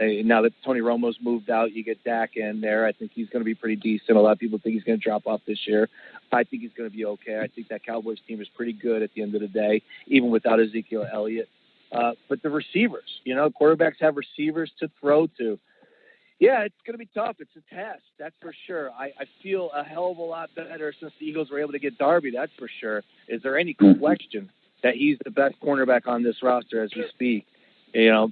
Now that Tony Romo's moved out, you get Dak in there. I think he's going to be pretty decent. A lot of people think he's going to drop off this year. I think he's going to be okay. I think that Cowboys team is pretty good at the end of the day, even without Ezekiel Elliott. But the receivers, quarterbacks have receivers to throw to. Yeah, it's going to be tough. It's a test, that's for sure. I feel a hell of a lot better since the Eagles were able to get Darby, that's for sure. Is there any question that he's the best cornerback on this roster as we speak?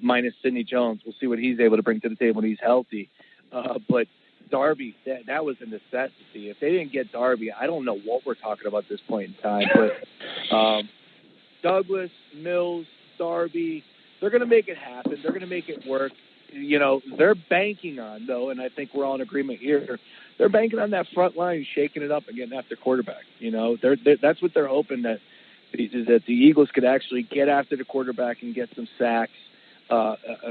Minus Sidney Jones. We'll see what he's able to bring to the table when he's healthy. But Darby, that was a necessity. If they didn't get Darby, I don't know what we're talking about at this point in time. But Douglas, Mills, Darby, they're going to make it happen. They're going to make it work. They're banking on, though, and I think we're all in agreement here, they're banking on that front line shaking it up and getting after quarterback. That's what they're hoping, that the Eagles could actually get after the quarterback and get some sacks.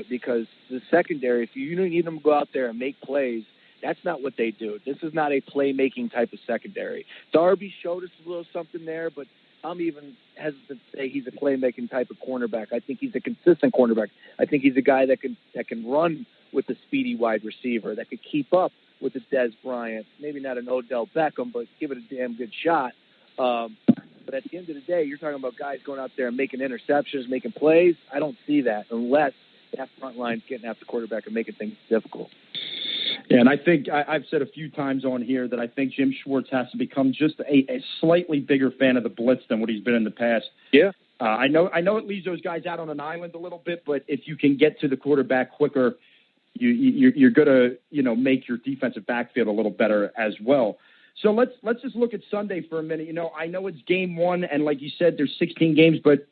Because the secondary, if you need them to go out there and make plays, that's not what they do. This is not a playmaking type of secondary. Darby showed us a little something there, but I'm even hesitant to say he's a playmaking type of cornerback. I think he's a consistent cornerback. I think he's a guy that can run with the speedy wide receiver, that could keep up with the Des Bryant. Maybe not an Odell Beckham, but give it a damn good shot. But at the end of the day, you're talking about guys going out there and making interceptions, making plays. I don't see that unless that front line's getting after the quarterback and making things difficult. Yeah, and I think I've said a few times on here that I think Jim Schwartz has to become just a slightly bigger fan of the blitz than what he's been in the past. Yeah. I know it leaves those guys out on an island a little bit, but if you can get to the quarterback quicker, you're going to make your defensive backfield a little better as well. So let's just look at Sunday for a minute. I know it's game one, and like you said, there's 16 games, but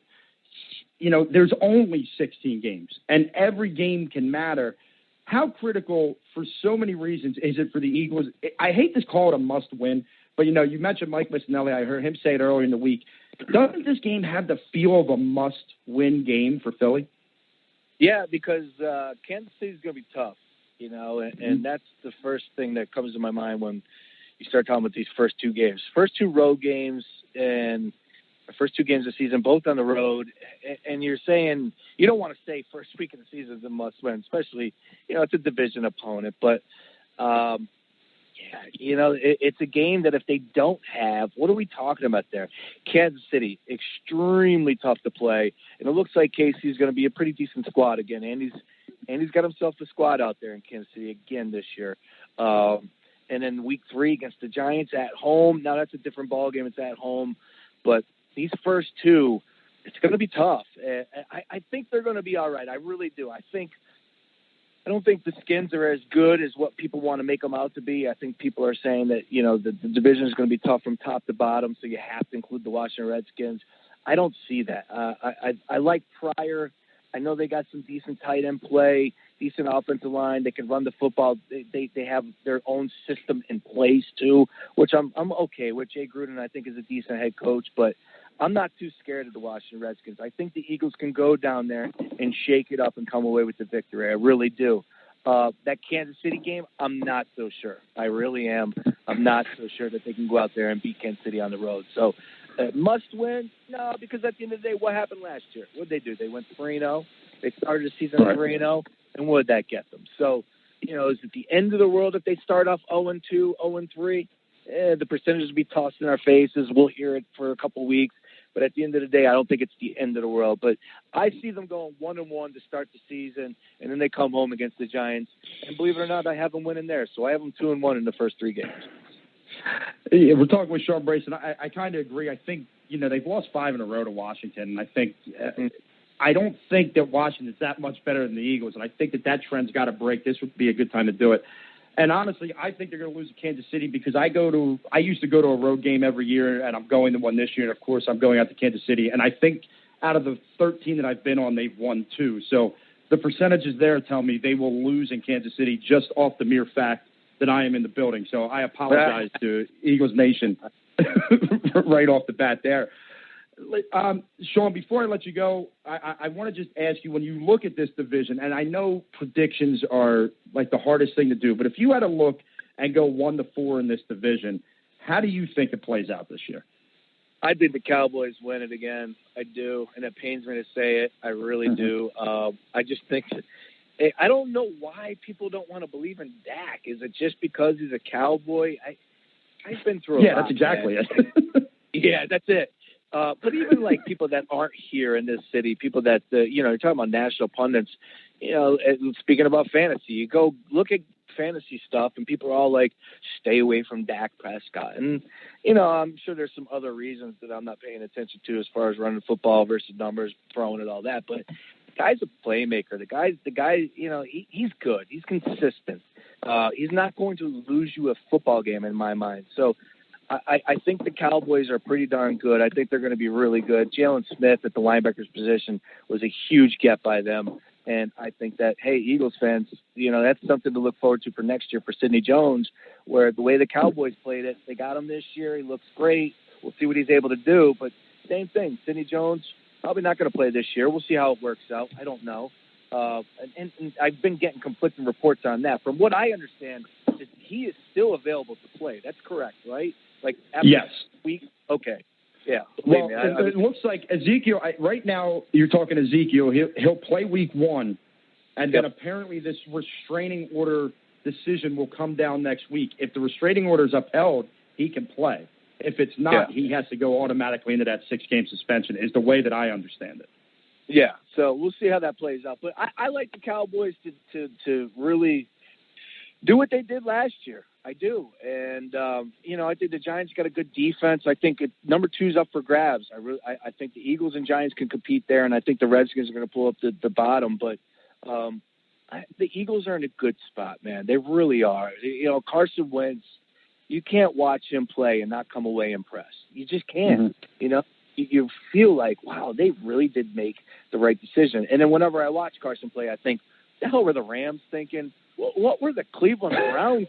there's only 16 games, and every game can matter. How critical, for so many reasons, is it for the Eagles? I hate to call it a must-win, but you mentioned Mike Missinelli. I heard him say it earlier in the week. Doesn't this game have the feel of a must-win game for Philly? Yeah, because Kansas City is going to be tough, and that's the first thing that comes to my mind when you start talking about these first two games. First two road games and the first two games of the season, both on the road, and you're saying you don't want to say first week of the season is a must-win, especially, it's a division opponent. But, it's a game that if they don't have, what are we talking about there? Kansas City, extremely tough to play, and it looks like KC's going to be a pretty decent squad again. Andy's got himself a squad out there in Kansas City again this year. And then week 3 against the Giants at home. Now that's a different ballgame. It's at home. But these first two, it's going to be tough. I think they're going to be all right. I really do. I don't think the Skins are as good as what people want to make them out to be. I think people are saying that, the division is going to be tough from top to bottom, so you have to include the Washington Redskins. I don't see that. I like Pryor. I know they got some decent tight end play, decent offensive line. They can run the football. They have their own system in place too, which I'm okay with. Jay Gruden, I think, is a decent head coach, but I'm not too scared of the Washington Redskins. I think the Eagles can go down there and shake it up and come away with the victory. I really do. That Kansas City game, I'm not so sure. I really am. I'm not so sure that they can go out there and beat Kansas City on the road. So must win? No, because at the end of the day, what happened last year? What did they do? They went 3-0. They started the season 3-0, and what did that get them? So, is it the end of the world if they start off 0-2, 0-3? The percentages will be tossed in our faces. We'll hear it for a couple weeks. But at the end of the day, I don't think it's the end of the world. But I see them going 1-1 to start the season, and then they come home against the Giants. And believe it or not, I have them winning there. So I have them 2-1 in the first 3 games. Yeah, we're talking with Sean Brace, and I kind of agree. I think, they've lost 5 in a row to Washington, and I think I don't think that Washington's that much better than the Eagles, and I think that trend's got to break. This would be a good time to do it. And honestly, I think they're going to lose to Kansas City because I used to go to a road game every year, and I'm going to one this year. And of course, I'm going out to Kansas City. And I think out of the 13 that I've been on, they've won 2. So the percentages there tell me they will lose in Kansas City just off the mere fact that I am in the building. So I apologize to Eagles Nation right off the bat there. Sean, before I let you go, I want to just ask you, when you look at this division, and I know predictions are like the hardest thing to do, but if you had to look and go 1-4 in this division, how do you think it plays out this year? I think the Cowboys win it again. I do, and it pains me to say it. I really do. I just think I don't know why people don't want to believe in Dak. Is it just because he's a Cowboy? I've been through a lot, that's exactly man. it. Yeah, that's it. But even like people that aren't here in this city, people that, you're talking about national pundits, speaking about fantasy, you go look at fantasy stuff and people are all like, stay away from Dak Prescott. And, I'm sure there's some other reasons that I'm not paying attention to as far as running football versus numbers, throwing it, all that. But the guy's a playmaker. The guy, he's good. He's consistent. He's not going to lose you a football game in my mind. So, I think the Cowboys are pretty darn good. I think they're going to be really good. Jalen Smith at the linebacker's position was a huge get by them. And I think that, hey, Eagles fans, that's something to look forward to for next year for Sidney Jones, where the way the Cowboys played it, they got him this year. He looks great. We'll see what he's able to do. But same thing, Sidney Jones probably not going to play this year. We'll see how it works out. I don't know. And I've been getting conflicting reports on that. From what I understand, he is still available to play. That's correct, right? Like after week? Okay. Yeah. Well, it looks like Ezekiel, right now you're talking Ezekiel, he'll play week 1, and then apparently this restraining order decision will come down next week. If the restraining order is upheld, he can play. If it's not, he has to go automatically into that 6-game suspension, is the way that I understand it. Yeah, so we'll see how that plays out. But I like the Cowboys to really do what they did last year. I do. And, I think the Giants got a good defense. I think number 2 is up for grabs. I think the Eagles and Giants can compete there, and I think the Redskins are going to pull up the bottom. But the Eagles are in a good spot, man. They really are. Carson Wentz, you can't watch him play and not come away impressed. You just can't, You feel like, wow, they really did make the right decision. And then whenever I watch Carson play, I think, the hell were the Rams thinking? What were the Cleveland Browns?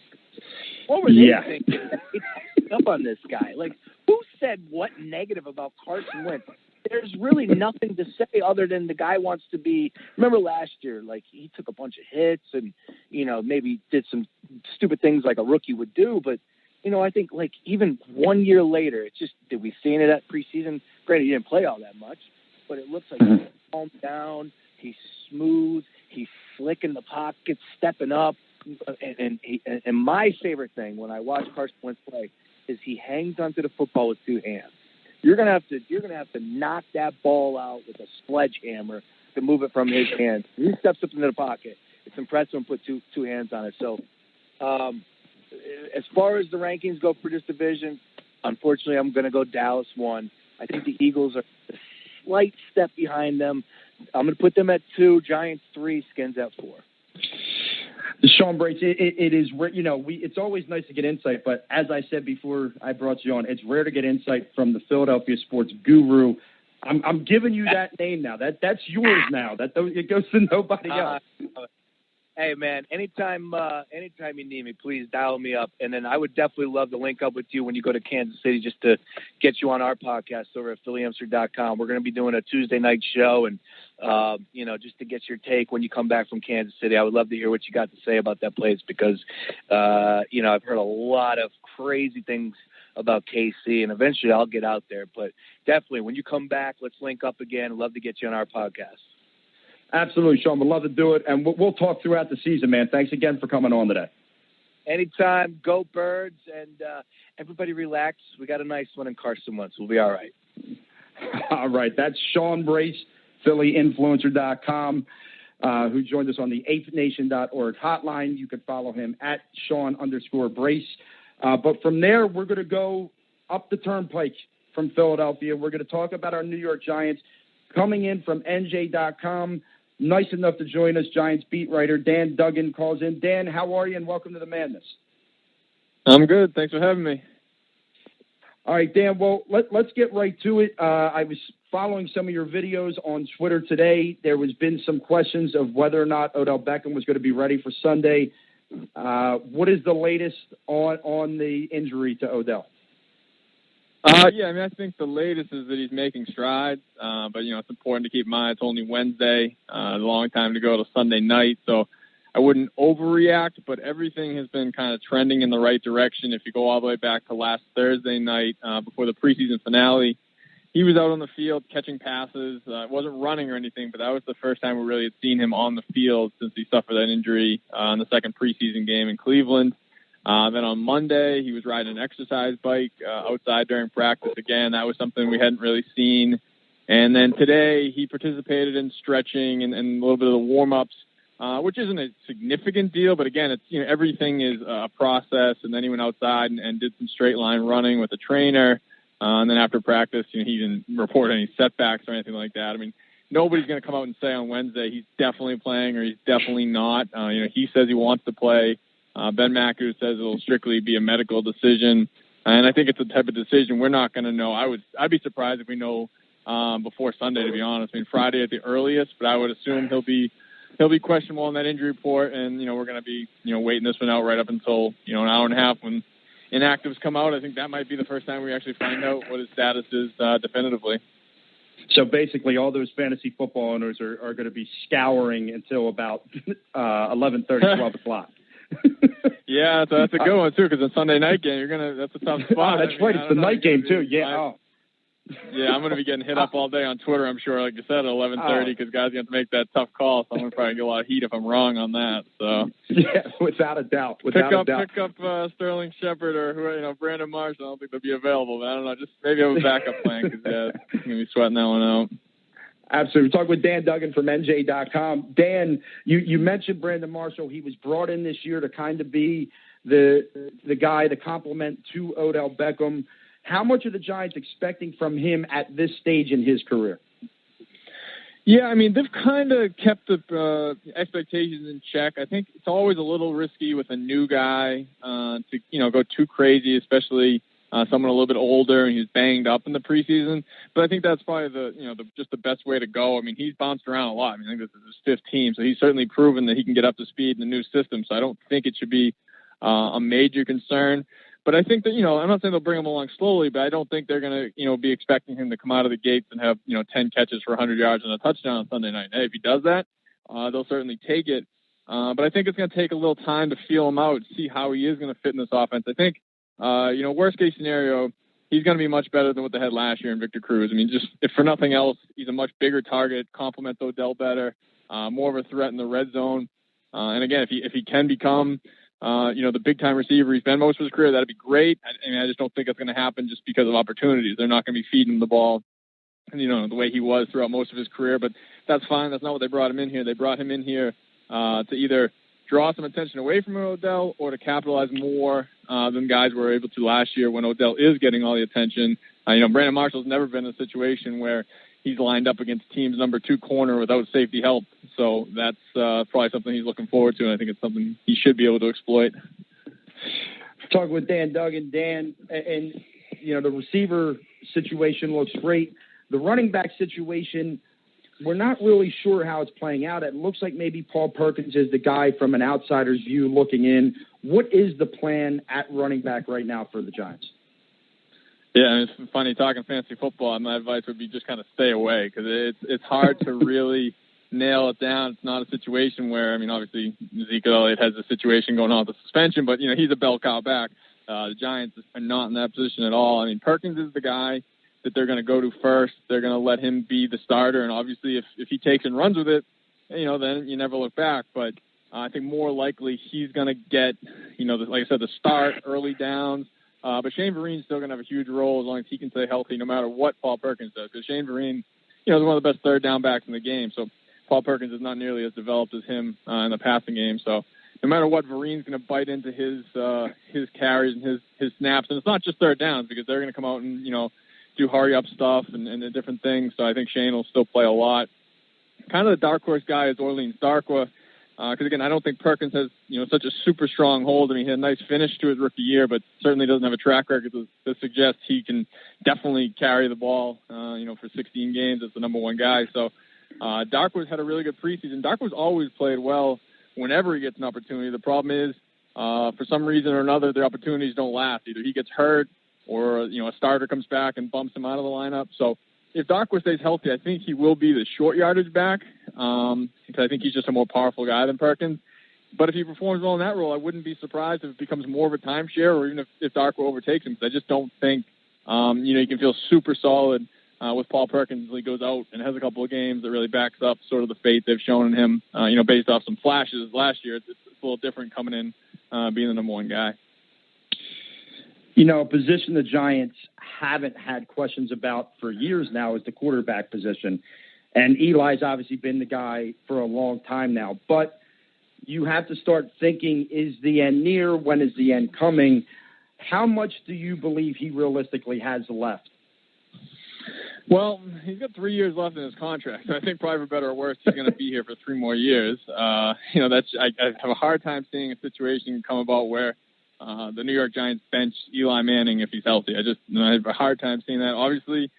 What were they thinking? Up on this guy. Like, who said what negative about Carson Wentz? There's really nothing to say other than the guy wants to be. Remember last year, like he took a bunch of hits and maybe did some stupid things like a rookie would do. But I think like even 1 year later, it's just, did we see it at preseason? Granted, he didn't play all that much, but it looks like he's calmed down. He's smooth. He's slick in the pocket, stepping up. And my favorite thing when I watch Carson Wentz play is he hangs onto the football with 2 hands. You're gonna have to knock that ball out with a sledgehammer to move it from his hands. He steps up into the pocket. It's impressive and put two hands on it. So, as far as the rankings go for this division, unfortunately, I'm going to go Dallas 1. I think the Eagles are a slight step behind them. I'm going to put them at 2, Giants 3, Skins at 4. Sean Brace, it is, it's always nice to get insight, but as I said before I brought you on, it's rare to get insight from the Philadelphia sports guru. I'm giving you that name now. That's yours now. It goes to nobody else. Hey, man, anytime you need me, please dial me up. And then I would definitely love to link up with you when you go to Kansas City just to get you on our podcast over at PhillyAmster.com. We're going to be doing a Tuesday night show and, just to get your take when you come back from Kansas City. I would love to hear what you got to say about that place because, I've heard a lot of crazy things about KC, and eventually I'll get out there. But definitely, when you come back, let's link up again. I'd love to get you on our podcast. Absolutely, Sean. We'd love to do it, and we'll talk throughout the season, man. Thanks again for coming on today. Anytime. Go Birds, and everybody relax. We got a nice one in Carson once. We'll be all right. All right. That's Sean Brace, PhillyInfluencer.com, who joined us on the 8thnation.org hotline. You can follow him at Sean_Brace. But from there, we're going to go up the turnpike from Philadelphia. We're going to talk about our New York Giants. Coming in from NJ.com, nice enough to join us, Giants beat writer Dan Duggan calls in. Dan, how are you, and welcome to the madness. I'm good. Thanks for having me. All right, Dan, well, let's get right to it. I was following some of your videos on Twitter today. There has been some questions of whether or not Odell Beckham was going to be ready for Sunday. What is the latest on the injury to Odell? I think the latest is that he's making strides, but, it's important to keep in mind it's only Wednesday, a long time to go to Sunday night, so I wouldn't overreact, but everything has been kind of trending in the right direction. If you go all the way back to last Thursday night before the preseason finale, he was out on the field catching passes. Wasn't running or anything, but that was the first time we really had seen him on the field since he suffered that injury in the second preseason game in Cleveland. Then on Monday, he was riding an exercise bike outside during practice again. That was something we hadn't really seen. And then today, he participated in stretching and a little bit of the warm-ups, which isn't a significant deal. But again, it's everything is a process. And then he went outside and did some straight line running with a trainer. And then after practice, he didn't report any setbacks or anything like that. I mean, nobody's going to come out and say on Wednesday he's definitely playing or he's definitely not. He says he wants to play. Ben Macker says it'll strictly be a medical decision, and I think it's the type of decision we're not going to know. I'd be surprised if we know before Sunday, to be honest. I mean, Friday at the earliest, but I would assume he'll be questionable on that injury report, and we're going to be waiting this one out right up until an hour and a half when inactives come out. I think that might be the first time we actually find out what his status is definitively. So basically, all those fantasy football owners are going to be scouring until about 11:30, 12 o'clock. Yeah, so that's a good one too, because the Sunday night game, that's a tough spot. That's right. It's the night game too. Yeah. Yeah, I'm going to be getting hit up all day on Twitter, I'm sure, like you said, at 11:30, because guys have to make that tough call. So I'm going to probably get a lot of heat if I'm wrong on that. So yeah, without a doubt. Pick up Sterling Shepard or Brandon Marshall. I don't think they'll be available, but I don't know. Just maybe have a backup plan because I'm going to be sweating that one out. Absolutely. We're talking with Dan Duggan from NJ.com. Dan, you mentioned Brandon Marshall. He was brought in this year to kind of be the guy, the complement to Odell Beckham. How much are the Giants expecting from him at this stage in his career? Yeah, I mean, they've kind of kept the expectations in check. I think it's always a little risky with a new guy to go too crazy, especially someone a little bit older and he's banged up in the preseason. But I think that's probably just the best way to go. I mean, he's bounced around a lot. I mean, I think this is his fifth team, so he's certainly proven that he can get up to speed in the new system. So I don't think it should be a major concern. But I think that, I'm not saying they'll bring him along slowly, but I don't think they're going to, be expecting him to come out of the gates and have, 10 catches for 100 yards and a touchdown on Sunday night. Hey, if he does that, they'll certainly take it. But I think it's going to take a little time to feel him out, see how he is going to fit in this offense. I think, worst case scenario, he's going to be much better than what they had last year in Victor Cruz. I mean, just if for nothing else, he's a much bigger target, complements Odell better, more of a threat in the red zone. And again, if he can become, the big-time receiver he's been most of his career, that'd be great. I just don't think it's going to happen just because of opportunities. They're not going to be feeding him the ball, the way he was throughout most of his career. But that's fine. That's not what they brought him in here. They brought him in here to either draw some attention away from Odell or to capitalize more than guys were able to last year when Odell is getting all the attention. Brandon Marshall's never been in a situation where he's lined up against team's number 2 corner without safety help. So that's probably something he's looking forward to, and I think it's something he should be able to exploit. Talking with Dan Duggan. Dan, and the receiver situation looks great. The running back situation we're not really sure how it's playing out. It looks like maybe Paul Perkins is the guy from an outsider's view looking in. What is the plan at running back right now for the Giants? Yeah, it's funny talking fantasy football. My advice would be just kind of stay away because it's hard to really nail it down. It's not a situation where, obviously Ezekiel Elliott has a situation going on with the suspension, but, he's a bell cow back. The Giants are not in that position at all. Perkins is the guy that they're going to go to first. They're going to let him be the starter, and obviously if he takes and runs with it, then you never look back. But I think more likely he's going to get, like I said, the start, early downs. But Shane Vereen's still going to have a huge role as long as he can stay healthy no matter what Paul Perkins does. Because Shane Vereen, is one of the best third down backs in the game. So Paul Perkins is not nearly as developed as him in the passing game. So no matter what, Vereen's going to bite into his carries and his snaps. And it's not just third downs because they're going to come out and, do hurry-up stuff and different things. So I think Shane will still play a lot. Kind of the dark horse guy is Orleans Darkwa. Because, again, I don't think Perkins has, such a super strong hold. He had a nice finish to his rookie year, but certainly doesn't have a track record to suggest he can definitely carry the ball, for 16 games as the number one guy. So Darkwa's had a really good preseason. Darkwa's always played well whenever he gets an opportunity. The problem is, for some reason or another, the opportunities don't last. Either he gets hurt or, a starter comes back and bumps him out of the lineup. So if Darkwa stays healthy, I think he will be the short yardage back because I think he's just a more powerful guy than Perkins. But if he performs well in that role, I wouldn't be surprised if it becomes more of a timeshare or even if Darkwa overtakes him because I just don't think, you can feel super solid with Paul Perkins until he goes out and has a couple of games that really backs up sort of the faith they've shown in him, based off some flashes last year. It's a little different coming in being the number one guy. A position the Giants haven't had questions about for years now is the quarterback position. And Eli's obviously been the guy for a long time now. But you have to start thinking, is the end near? When is the end coming? How much do you believe he realistically has left? Well, he's got 3 years left in his contract. So I think probably for better or worse, he's going to be here for 3 more years. I have a hard time seeing a situation come about where the New York Giants bench Eli Manning if he's healthy. I have a hard time seeing that. Obviously,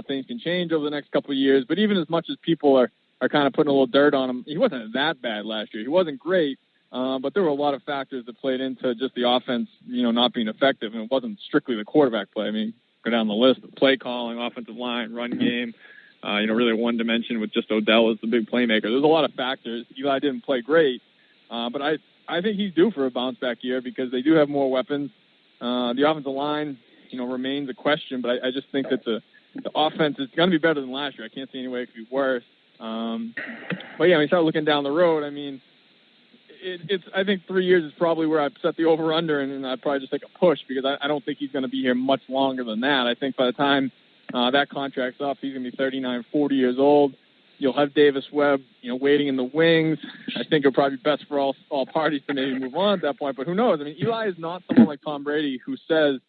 things can change over the next couple of years, but even as much as people are kind of putting a little dirt on him, he wasn't that bad last year. He wasn't great, but there were a lot of factors that played into just the offense, not being effective, and it wasn't strictly the quarterback play. Go down the list of play calling, offensive line, run game, really one dimension with just Odell as the big playmaker. There's a lot of factors. Eli didn't play great, but I think he's due for a bounce-back year because they do have more weapons. The offensive line, remains a question, but I just think that the offense is going to be better than last year. I can't see any way it could be worse. But, yeah, when you start looking down the road, I think 3 years is probably where I'd set the over-under, and I'd probably just take a push because I don't think he's going to be here much longer than that. I think by the time that contract's up, he's going to be 39, 40 years old. You'll have Davis Webb, waiting in the wings. I think it'll probably be best for all parties to maybe move on at that point. But who knows? Eli is not someone like Tom Brady who says,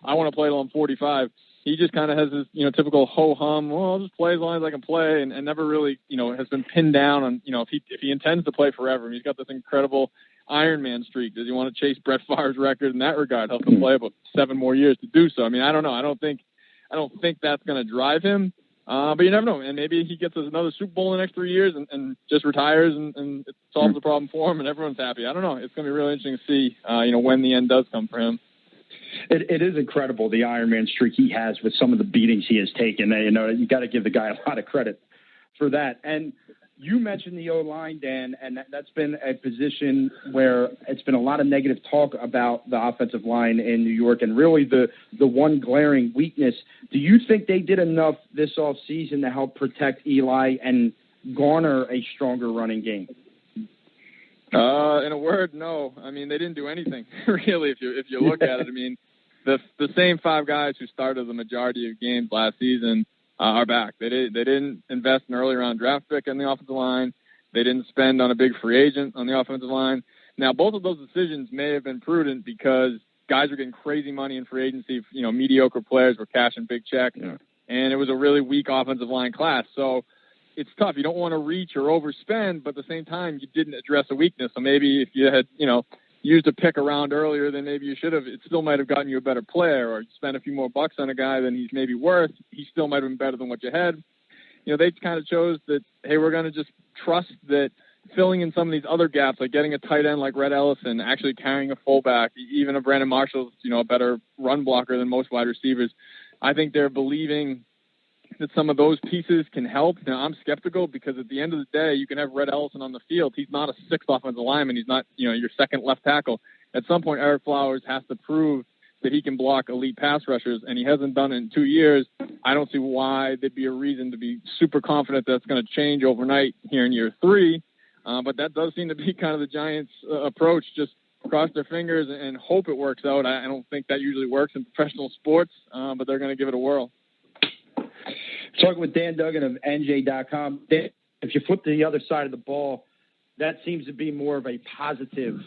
I want to play till I'm 45. He just kind of has this, typical ho-hum, well, I'll just play as long as I can play, and never really, has been pinned down on, if he intends to play forever. He's got this incredible Iron Man streak. Does he want to chase Brett Favre's record in that regard? Help him play about 7 more years to do so. I don't know. I don't think that's going to drive him. But you never know. And maybe he gets us another Super Bowl in the next 3 years and just retires and it solves the problem for him and everyone's happy. I don't know. It's going to be really interesting to see, when the end does come for him. It is incredible, the Iron Man streak he has with some of the beatings he has taken. You got to give the guy a lot of credit for that. And you mentioned the O-line, Dan, and that's been a position where it's been a lot of negative talk about the offensive line in New York and really the one glaring weakness. Do you think they did enough this offseason to help protect Eli and garner a stronger running game? In a word, no. They didn't do anything, really, if you look at it. The same 5 guys who started the majority of games last season are back. They didn't invest in an early round draft pick on the offensive line. They didn't spend on a big free agent on the offensive line. Now, both of those decisions may have been prudent because guys were getting crazy money in free agency. Mediocre players were cashing big checks, and it was a really weak offensive line class. So it's tough. You don't want to reach or overspend, but at the same time, you didn't address a weakness. So maybe if you had, used a pick around earlier than maybe you should have, it still might have gotten you a better player, or you spent a few more bucks on a guy than he's maybe worth. He still might have been better than what you had. they kind of chose that, hey, we're going to just trust that filling in some of these other gaps, like getting a tight end like Red Ellison, actually carrying a fullback, even a Brandon Marshall's, a better run blocker than most wide receivers. I think they're believing that some of those pieces can help. Now, I'm skeptical because at the end of the day, you can have Red Ellison on the field. He's not a sixth offensive lineman. He's not, your second left tackle. At some point, Eric Flowers has to prove that he can block elite pass rushers, and he hasn't done it in 2 years. I don't see why there'd be a reason to be super confident that's going to change overnight here in year 3. But that does seem to be kind of the Giants' approach, just cross their fingers and hope it works out. I don't think that usually works in professional sports, but they're going to give it a whirl. Talking with Dan Duggan of NJ.com. Dan, if you flip to the other side of the ball, that seems to be more of a positive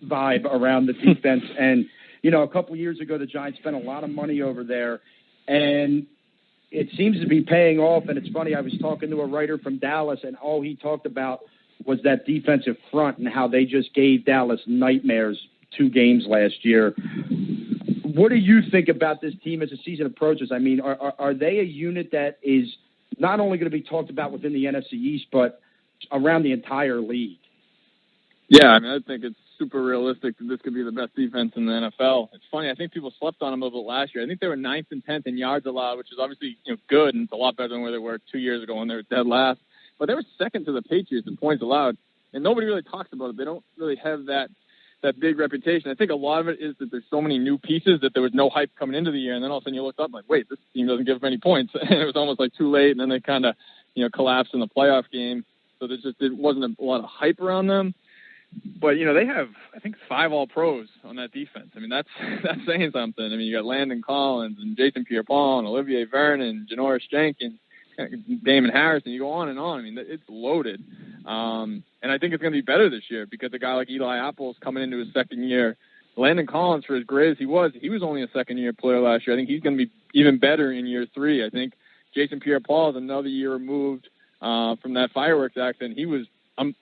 vibe around the defense. And, a couple of years ago, the Giants spent a lot of money over there, and it seems to be paying off. And it's funny, I was talking to a writer from Dallas, and all he talked about was that defensive front and how they just gave Dallas nightmares 2 games last year. What do you think about this team as the season approaches? I mean, are they a unit that is not only going to be talked about within the NFC East, but around the entire league? Yeah, I think it's super realistic that this could be the best defense in the NFL. It's funny, I think people slept on them a little bit last year. I think they were 9th and 10th in yards allowed, which is obviously good, and it's a lot better than where they were 2 years ago when they were dead last. But they were second to the Patriots in points allowed, and nobody really talks about it. They don't really have that big reputation. I think a lot of it is that there's so many new pieces that there was no hype coming into the year, and then all of a sudden you looked up like, wait, this team doesn't give many points. And it was almost like too late, and then they kind of, collapsed in the playoff game. So it wasn't a lot of hype around them. But, they have, I think, 5 All-Pros on that defense. I mean, that's saying something. I mean, you got Landon Collins and Jason Pierre-Paul and Olivier Vernon, Janoris Jenkins, Damon Harrison. You go on and on. I mean, it's loaded. And I think it's going to be better this year because a guy like Eli Apple is coming into his second year. Landon Collins, for as great as he was only a second-year player last year. I think he's going to be even better in year 3. I think Jason Pierre-Paul is another year removed from that fireworks accident. He was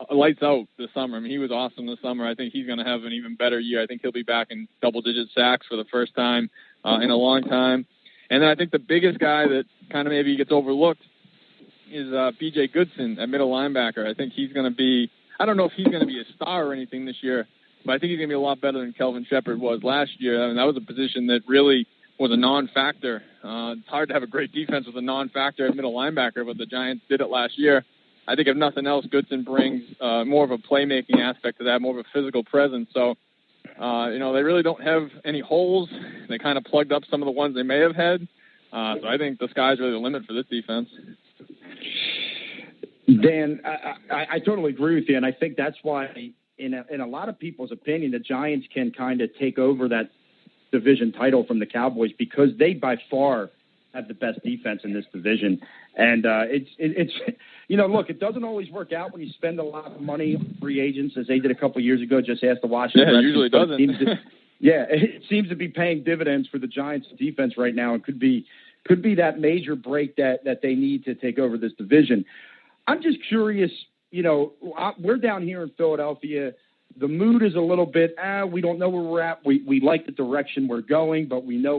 lights out this summer. I mean, he was awesome this summer. I think he's going to have an even better year. I think he'll be back in double-digit sacks for the first time in a long time. And then I think the biggest guy that kind of maybe gets overlooked is B.J. Goodson at middle linebacker. I think he's going to be – I don't know if he's going to be a star or anything this year, but I think he's going to be a lot better than Kelvin Shepard was last year. I mean, that was a position that really was a non-factor. It's hard to have a great defense with a non-factor at middle linebacker, but the Giants did it last year. I think if nothing else, Goodson brings more of a playmaking aspect to that, more of a physical presence. So, they really don't have any holes. They kind of plugged up some of the ones they may have had. So I think the sky's really the limit for this defense. Dan, I totally agree with you, and I think that's why, in a lot of people's opinion, the Giants can kind of take over that division title from the Cowboys because they by far have the best defense in this division. And it's look, it doesn't always work out when you spend a lot of money on free agents, as they did a couple of years ago. Just ask the Washington Redskins. It usually doesn't. It seems to be paying dividends for the Giants' defense right now, and could be that major break that they need to take over this division. I'm just curious, we're down here in Philadelphia. The mood is a little bit, we don't know where we're at. We like the direction we're going, but we know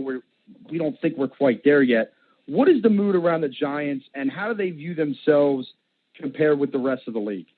we don't think we're quite there yet. What is the mood around the Giants, and how do they view themselves compared with the rest of the league?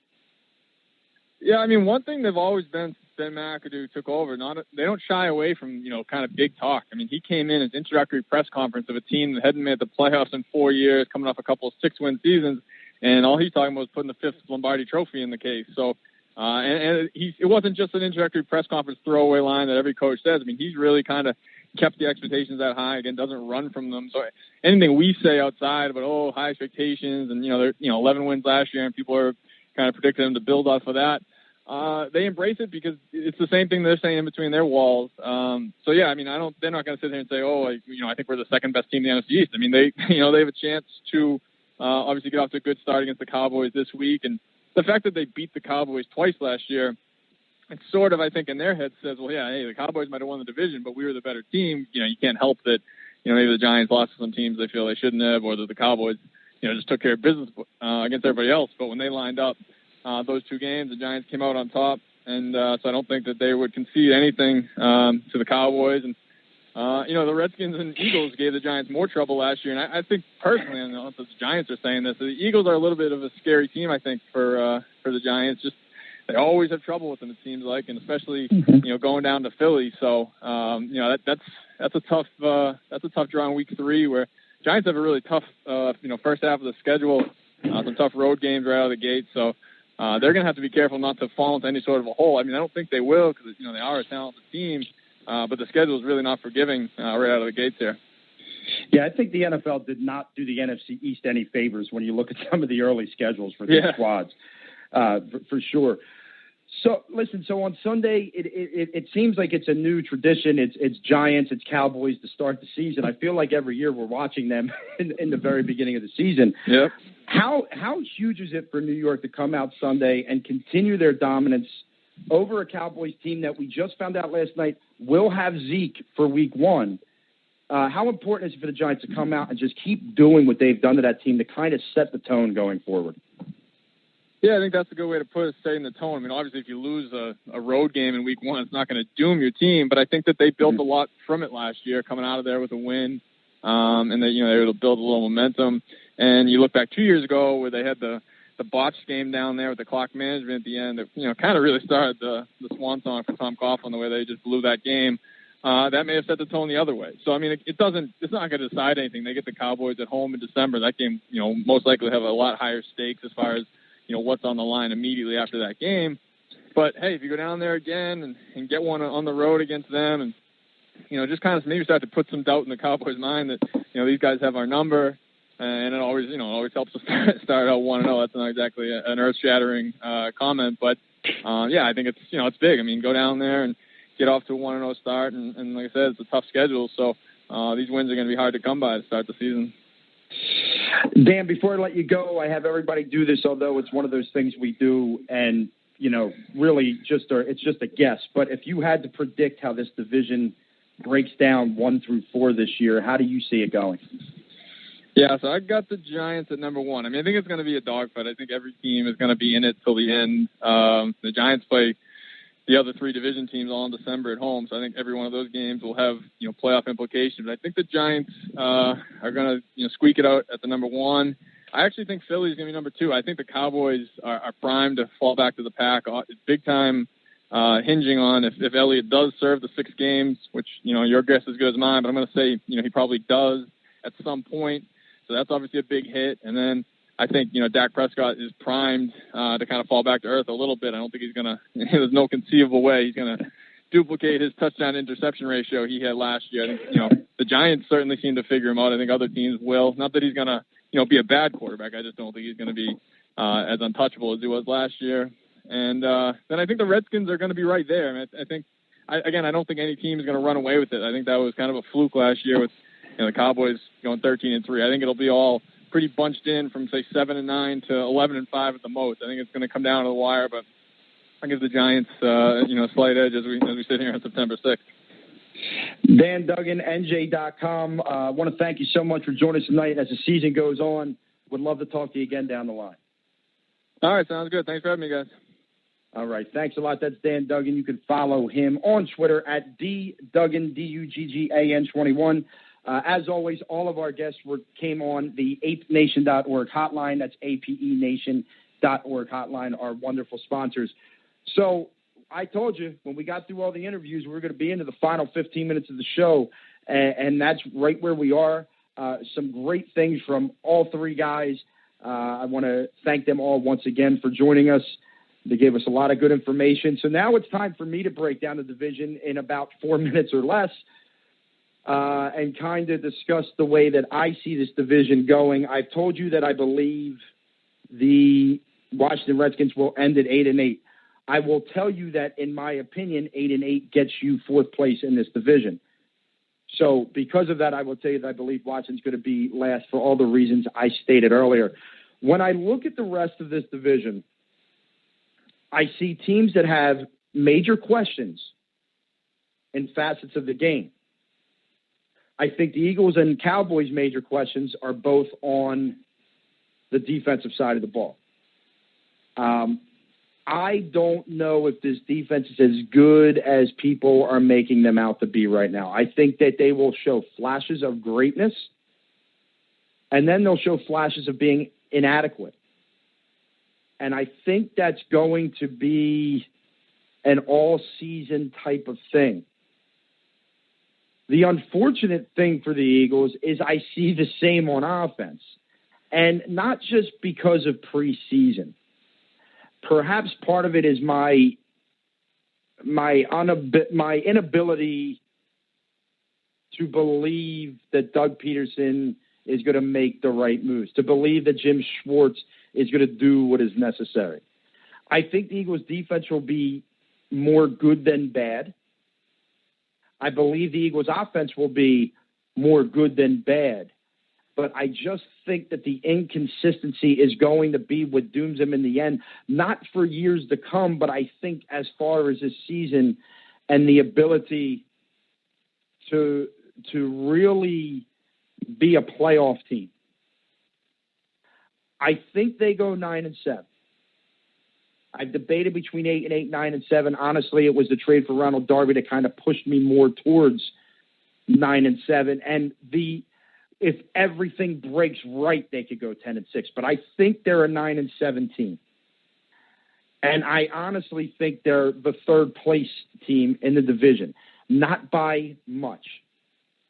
Yeah, I mean, one thing they've always been since Ben McAdoo took over, they don't shy away from, kind of big talk. I mean, he came in as introductory press conference of a team that hadn't made the playoffs in 4 years, coming off a couple of 6-win seasons, and all he's talking about was putting the 5th Lombardi Trophy in the case. So, it wasn't just an introductory press conference throwaway line that every coach says. I mean, he's really kind of kept the expectations that high. Again, doesn't run from them. So anything we say outside about, high expectations and, they're, 11 wins last year and people are kind of predicting them to build off of that. They embrace it because it's the same thing they're saying in between their walls. So yeah, I mean, they're not going to sit there and say, I think we're the second best team in the NFC East. I mean, they have a chance to, obviously get off to a good start against the Cowboys this week. And the fact that they beat the Cowboys twice last year, it's sort of, I think, in their head says, well, yeah, hey, the Cowboys might have won the division, but we were the better team. You can't help that, maybe the Giants lost to some teams they feel they shouldn't have, or that the Cowboys, just took care of business against everybody else. But when they lined up those 2 games, the Giants came out on top. And so I don't think that they would concede anything to the Cowboys. And The Redskins and Eagles gave the Giants more trouble last year, and I think personally, and I don't know if the Giants are saying this, the Eagles are a little bit of a scary team, I think, for the Giants. Just they always have trouble with them, it seems like, and especially going down to Philly. So that's a tough draw in week 3, where Giants have a really tough first half of the schedule, some tough road games right out of the gate. So they're going to have to be careful not to fall into any sort of a hole. I mean, I don't think they will, because they are a talented team. But the schedule is really not forgiving right out of the gates here. Yeah, I think the NFL did not do the NFC East any favors when you look at some of the early schedules for these squads, for sure. So, listen, on Sunday, it seems like it's a new tradition. It's Giants, it's Cowboys to start the season. I feel like every year we're watching them in the very beginning of the season. Yep. How huge is it for New York to come out Sunday and continue their dominance over a Cowboys team that we just found out last night will have Zeke for week 1? How important is it for the Giants to come out and just keep doing what they've done to that team to kind of set the tone going forward? Yeah, I think that's a good way to put it, setting the tone. I mean, obviously, if you lose a road game in week 1, it's not going to doom your team, but I think that they built a lot from it last year, coming out of there with a win, and that, they were able to build a little momentum. And you look back 2 years ago where they had the botched game down there with the clock management at the end that, kind of really started the swan song for Tom Coughlin, the way they just blew that game. That may have set the tone the other way. So, I mean, it's not going to decide anything. They get the Cowboys at home in December. That game, most likely have a lot higher stakes as far as, what's on the line immediately after that game. But, hey, if you go down there again and get one on the road against them and, just kind of maybe start to put some doubt in the Cowboys' mind that, these guys have our number. And it always, always helps to start out 1-0. That's not exactly an earth-shattering comment, but I think it's, it's big. I mean, go down there and get off to a 1-0 start, and like I said, it's a tough schedule, so these wins are going to be hard to come by to start the season. Dan, before I let you go, I have everybody do this, although it's one of those things we do, and really it's just a guess. But if you had to predict how this division breaks down 1 through 4 this year, how do you see it going? Yeah, so I got the Giants at number 1. I mean, I think it's going to be a dogfight. I think every team is going to be in it till the end. The Giants play the other 3 division teams all in December at home, so I think every one of those games will have playoff implications. But I think the Giants are going to squeak it out at the number 1. I actually think Philly is going to be number 2. I think the Cowboys are primed to fall back to the pack. Big time hinging on if Elliott does serve the 6 games, which your guess is as good as mine. But I'm going to say he probably does at some point. So that's obviously a big hit. And then I think, Dak Prescott is primed to kind of fall back to earth a little bit. I don't think he's going to – there's no conceivable way he's going to duplicate his touchdown-interception ratio he had last year. I think, the Giants certainly seem to figure him out. I think other teams will. Not that he's going to, be a bad quarterback. I just don't think he's going to be as untouchable as he was last year. And then I think the Redskins are going to be right there. I mean, I think – I don't think any team is going to run away with it. I think that was kind of a fluke last year with – the Cowboys going 13-3. I think it'll be all pretty bunched in from say 7-9 to 11-5 at the most. I think it's going to come down to the wire, but I give the Giants a slight edge as we sit here on September 6th. Dan Duggan, NJ.com. I want to thank you so much for joining us tonight. As the season goes on, would love to talk to you again down the line. All right, sounds good. Thanks for having me, guys. All right, thanks a lot. That's Dan Duggan. You can follow him on Twitter at @DDuggan, DUGGAN21. As always, all of our guests came on the apenation.org hotline. That's apenation.org hotline, our wonderful sponsors. So I told you when we got through all the interviews, we were going to be into the final 15 minutes of the show, and that's right where we are. Some great things from all 3 guys. I want to thank them all once again for joining us. They gave us a lot of good information. So now it's time for me to break down the division in about 4 minutes or less. And kind of discuss the way that I see this division going. I've told you that I believe the Washington Redskins will end at 8-8. I will tell you that, in my opinion, 8-8 gets you 4th place in this division. So because of that, I will tell you that I believe Washington's going to be last for all the reasons I stated earlier. When I look at the rest of this division, I see teams that have major questions in facets of the game. I think the Eagles and Cowboys' major questions are both on the defensive side of the ball. I don't know if this defense is as good as people are making them out to be right now. I think that they will show flashes of greatness, and then they'll show flashes of being inadequate. And I think that's going to be an all-season type of thing. The unfortunate thing for the Eagles is I see the same on offense, and not just because of preseason. Perhaps part of it is my inability to believe that Doug Peterson is going to make the right moves, to believe that Jim Schwartz is going to do what is necessary. I think the Eagles' defense will be more good than bad. I believe the Eagles' offense will be more good than bad. But I just think that the inconsistency is going to be what dooms them in the end, not for years to come, but I think as far as this season and the ability to really be a playoff team. I think they go 9-7. I've debated between 8-8, 9-7. Honestly, it was the trade for Ronald Darby that kind of pushed me more towards 9-7. And if everything breaks right, they could go 10-6. But I think they're a 9-7 team. And I honestly think they're the third place team in the division. Not by much.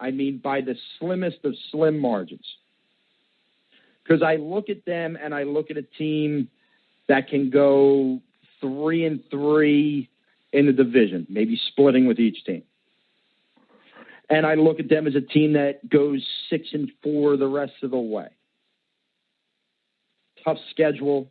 I mean, by the slimmest of slim margins. Because I look at them and I look at a team that can go 3-3 in the division, maybe splitting with each team. And I look at them as a team that goes 6-4 the rest of the way. Tough schedule,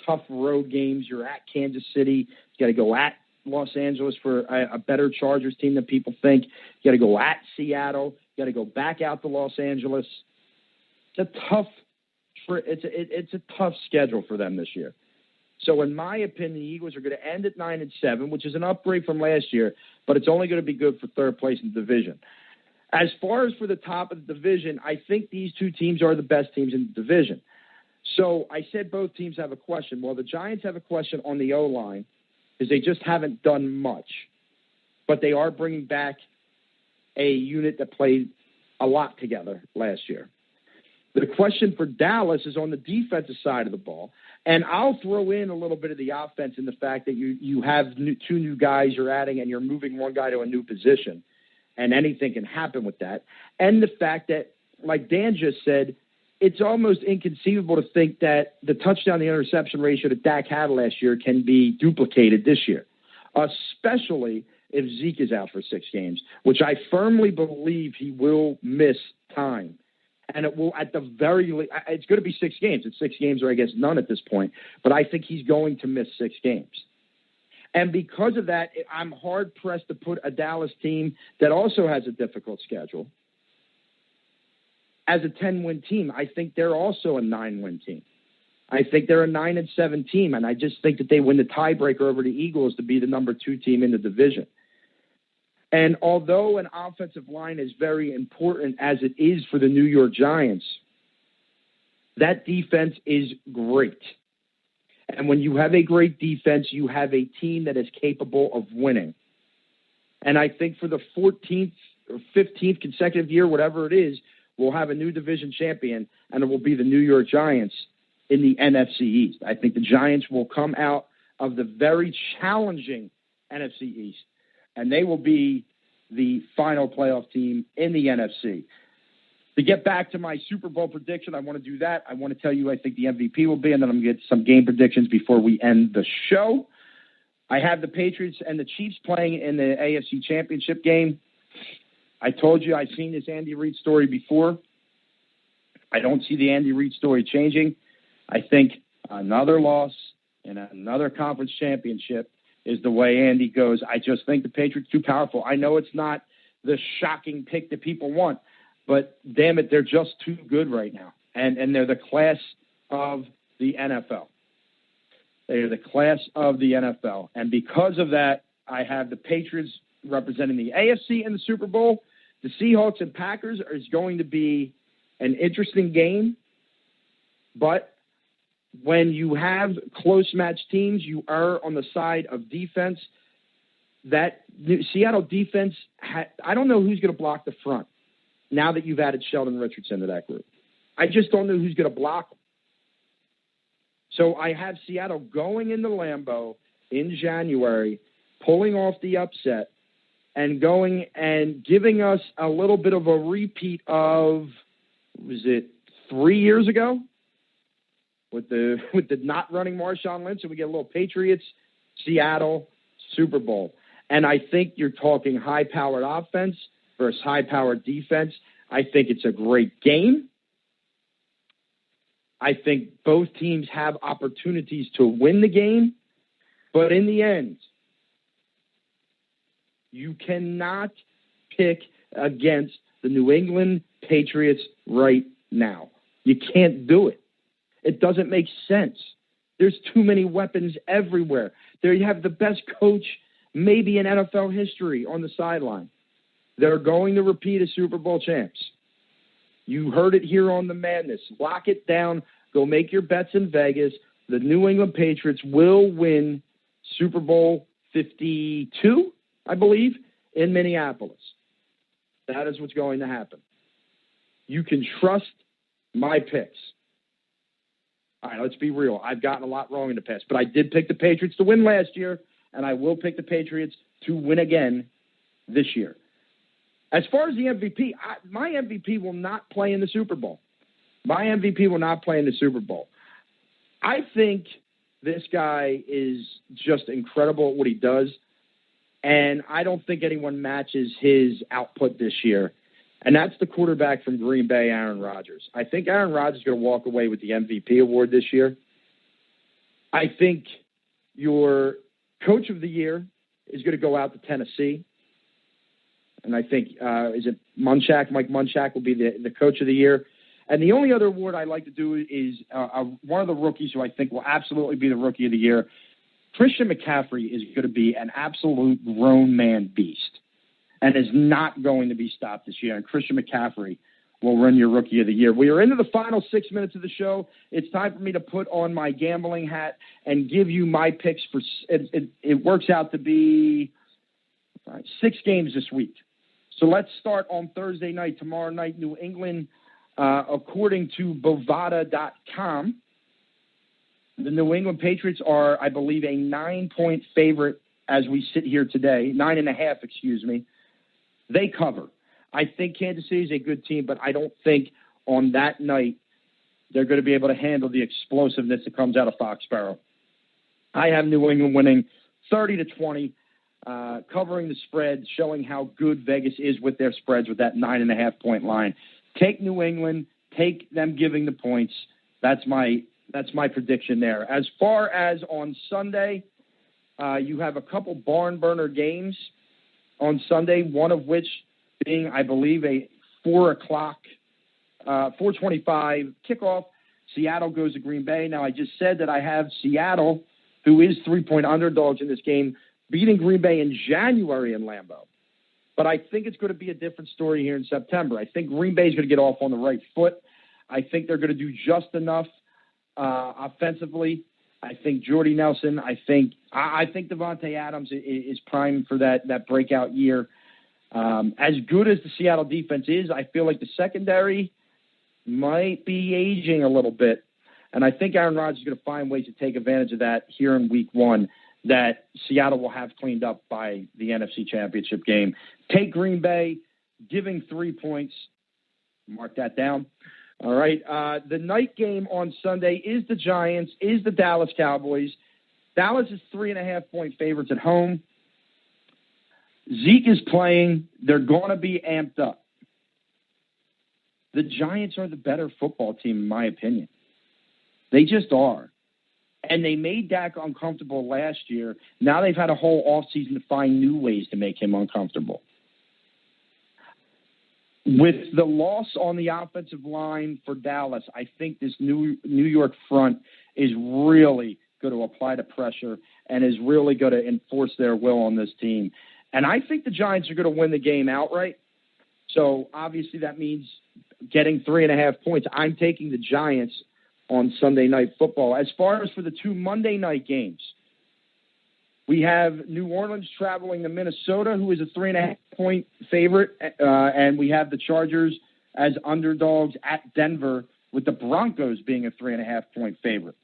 tough road games. You're at Kansas City. You got to go at Los Angeles for a better Chargers team than people think. You got to go at Seattle. You got to go back out to Los Angeles. It's a tough it's a tough schedule for them this year. So in my opinion, the Eagles are going to end at 9-7, which is an upgrade from last year, but it's only going to be good for third place in the division. As far as for the top of the division, I think these two teams are the best teams in the division. So I said both teams have a question. Well, the Giants have a question on the O-line because they just haven't done much, but they are bringing back a unit that played a lot together last year. The question for Dallas is on the defensive side of the ball. And I'll throw in a little bit of the offense in the fact that you have two new guys you're adding and you're moving one guy to a new position. And anything can happen with that. And the fact that, like Dan just said, it's almost inconceivable to think that the touchdown-to-interception ratio that Dak had last year can be duplicated this year, especially if Zeke is out for 6 games, which I firmly believe he will miss time. And it will, at the very least, it's going to be 6 games. It's 6 games or I guess none at this point. But I think he's going to miss 6 games. And because of that, I'm hard-pressed to put a Dallas team that also has a difficult schedule as a 10-win team. I think they're also a 9-win team. I think they're a 9-7 team, and I just think that they win the tiebreaker over the Eagles to be the number 2 team in the division. And although an offensive line is very important as it is for the New York Giants, that defense is great. And when you have a great defense, you have a team that is capable of winning. And I think for the 14th or 15th consecutive year, whatever it is, we'll have a new division champion, and it will be the New York Giants in the NFC East. I think the Giants will come out of the very challenging NFC East, and they will be the final playoff team in the NFC. To get back to my Super Bowl prediction, I want to do that. I want to tell you I think the MVP will be, and then I'm going to get some game predictions before we end the show. I have the Patriots and the Chiefs playing in the AFC Championship game. I told you I've seen this Andy Reid story before. I don't see the Andy Reid story changing. I think another loss in another conference championship is the way Andy goes. I just think the Patriots are too powerful. I know it's not the shocking pick that people want, but damn it, they're just too good right now. And they're the class of the NFL. They are the class of the NFL. And because of that, I have the Patriots representing the AFC in the Super Bowl. The Seahawks and Packers is going to be an interesting game, but when you have close match teams, you are on the side of defense. That Seattle defense, I don't know who's going to block the front now that you've added Sheldon Richardson to that group. I just don't know who's going to block them. So I have Seattle going into Lambeau in January, pulling off the upset, and going and giving us a little bit of a repeat of, was it 3 years ago? With the not running Marshawn Lynch, and we get a little Patriots, Seattle, Super Bowl. And I think you're talking high-powered offense versus high-powered defense. I think it's a great game. I think both teams have opportunities to win the game. But in the end, you cannot pick against the New England Patriots right now. You can't do it. It doesn't make sense. There's too many weapons everywhere. There you have the best coach maybe in NFL history on the sideline. They're going to repeat as Super Bowl champs. You heard it here on the Madness. Lock it down. Go make your bets in Vegas. The New England Patriots will win Super Bowl 52, I believe, in Minneapolis. That is what's going to happen. You can trust my picks. All right, let's be real. I've gotten a lot wrong in the past, but I did pick the Patriots to win last year, and I will pick the Patriots to win again this year. As far as the MVP, my MVP will not play in the Super Bowl. My MVP will not play in the Super Bowl. I think this guy is just incredible at what he does, and I don't think anyone matches his output this year, and that's the quarterback from Green Bay, Aaron Rodgers. I think Aaron Rodgers is going to walk away with the MVP award this year. I think your coach of the year is going to go out to Tennessee. And I think, is it Munchak? Mike Munchak will be the coach of the year. And the only other award I like to do is one of the rookies who I think will absolutely be the rookie of the year. Christian McCaffrey is going to be an absolute grown man beast and is not going to be stopped this year. And Christian McCaffrey will run your rookie of the year. We are into the final 6 minutes of the show. It's time for me to put on my gambling hat and give you my picks for it works out to be 6 games this week. So let's start on Thursday night. Tomorrow night, New England, according to Bovada.com, the New England Patriots are, I believe, a 9-point favorite as we sit here today. 9.5, excuse me. They cover. I think Kansas City is a good team, but I don't think on that night they're going to be able to handle the explosiveness that comes out of Foxborough. I have New England winning 30-20. Covering the spread, showing how good Vegas is with their spreads with that 9.5-point line. Take New England, take them giving the points. That's my prediction there. As far as on Sunday, you have a couple barn burner games on Sunday, one of which being, I believe, a 4:25 kickoff. Seattle goes to Green Bay. Now, I just said that I have Seattle, who is 3-point underdogs in this game, beating Green Bay in January in Lambeau. But I think it's going to be a different story here in September. I think Green Bay is going to get off on the right foot. I think they're going to do just enough offensively. I think Jordy Nelson, I think Devontae Adams is primed for that breakout year. As good as the Seattle defense is, I feel like the secondary might be aging a little bit. And I think Aaron Rodgers is going to find ways to take advantage of that here in week 1. That Seattle will have cleaned up by the NFC Championship game. Take Green Bay, giving 3 points. Mark that down. All right. The night game on Sunday is the Giants, is the Dallas Cowboys. Dallas is 3.5-point favorites at home. Zeke is playing. They're going to be amped up. The Giants are the better football team, in my opinion. They just are. And they made Dak uncomfortable last year. Now they've had a whole offseason to find new ways to make him uncomfortable. With the loss on the offensive line for Dallas, I think this New York front is really going to apply the pressure and is really going to enforce their will on this team. And I think the Giants are going to win the game outright. So obviously that means getting 3.5 points. I'm taking the Giants on Sunday Night Football. As far as for the two Monday night games, we have New Orleans traveling to Minnesota, who is a 3.5-point favorite, and we have the Chargers as underdogs at Denver, with the Broncos being a 3.5-point favorite.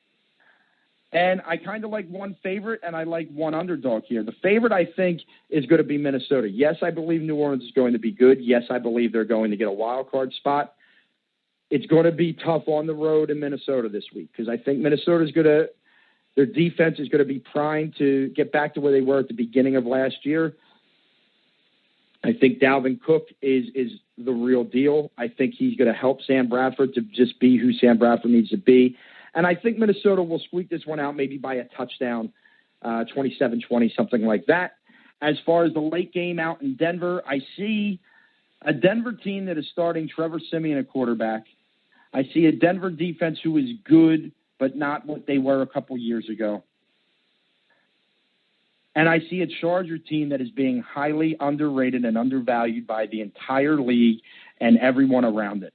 And I kind of like one favorite, and I like one underdog here. The favorite, I think, is going to be Minnesota. Yes, I believe New Orleans is going to be good. Yes, I believe they're going to get a wild card spot. It's going to be tough on the road in Minnesota this week because I think Minnesota's going to – their defense is going to be primed to get back to where they were at the beginning of last year. I think Dalvin Cook is the real deal. I think he's going to help Sam Bradford to just be who Sam Bradford needs to be. And I think Minnesota will squeak this one out maybe by a touchdown, 27-20, something like that. As far as the late game out in Denver, I see a Denver team that is starting Trevor Siemian at quarterback. I see a Denver defense who is good, but not what they were a couple years ago. And I see a Charger team that is being highly underrated and undervalued by the entire league and everyone around it.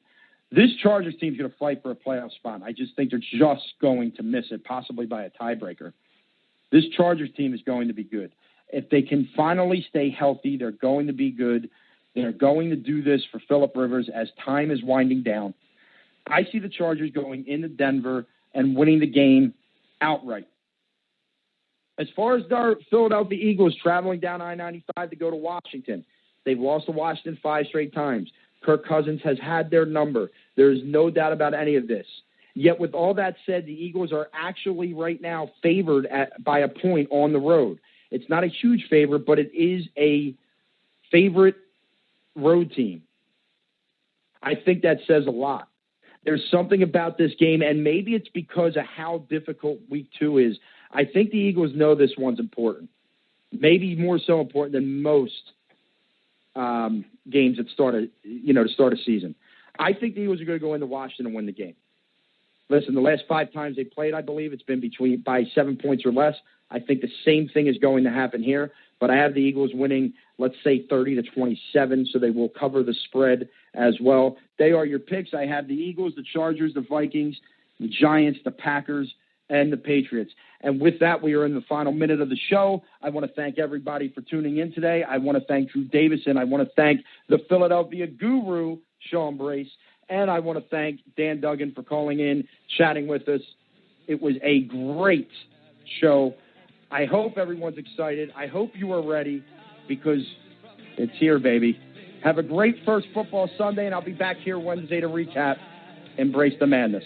This Chargers team is going to fight for a playoff spot. I just think they're just going to miss it, possibly by a tiebreaker. This Chargers team is going to be good. If they can finally stay healthy, they're going to be good. They're going to do this for Phillip Rivers as time is winding down. I see the Chargers going into Denver and winning the game outright. As far as our Philadelphia Eagles traveling down I-95 to go to Washington, they've lost to Washington 5 straight times. Kirk Cousins has had their number. There is no doubt about any of this. Yet with all that said, the Eagles are actually right now favored by a point on the road. It's not a huge favorite, but it is a favorite road team. I think that says a lot. There's something about this game, and maybe it's because of how difficult week 2 is. I think the Eagles know this one's important, maybe more so important than most games that to start a season. I think the Eagles are going to go into Washington and win the game. Listen, the last 5 times they played, I believe it's been by 7 points or less. I think the same thing is going to happen here, but I have the Eagles winning, let's say 30-27, so they will cover the spread as well. They are your picks. I have the Eagles, the Chargers, the Vikings, the Giants, the Packers, and the Patriots. And with that, we are in the final minute of the show. I want to thank everybody for tuning in today. I want to thank Drew Davison. I want to thank the Philadelphia guru, Sean Brace. And I want to thank Dan Duggan for calling in, chatting with us. It was a great show. I hope everyone's excited. I hope you are ready because it's here, baby. Have a great first football Sunday, and I'll be back here Wednesday to recap Embrace the Madness.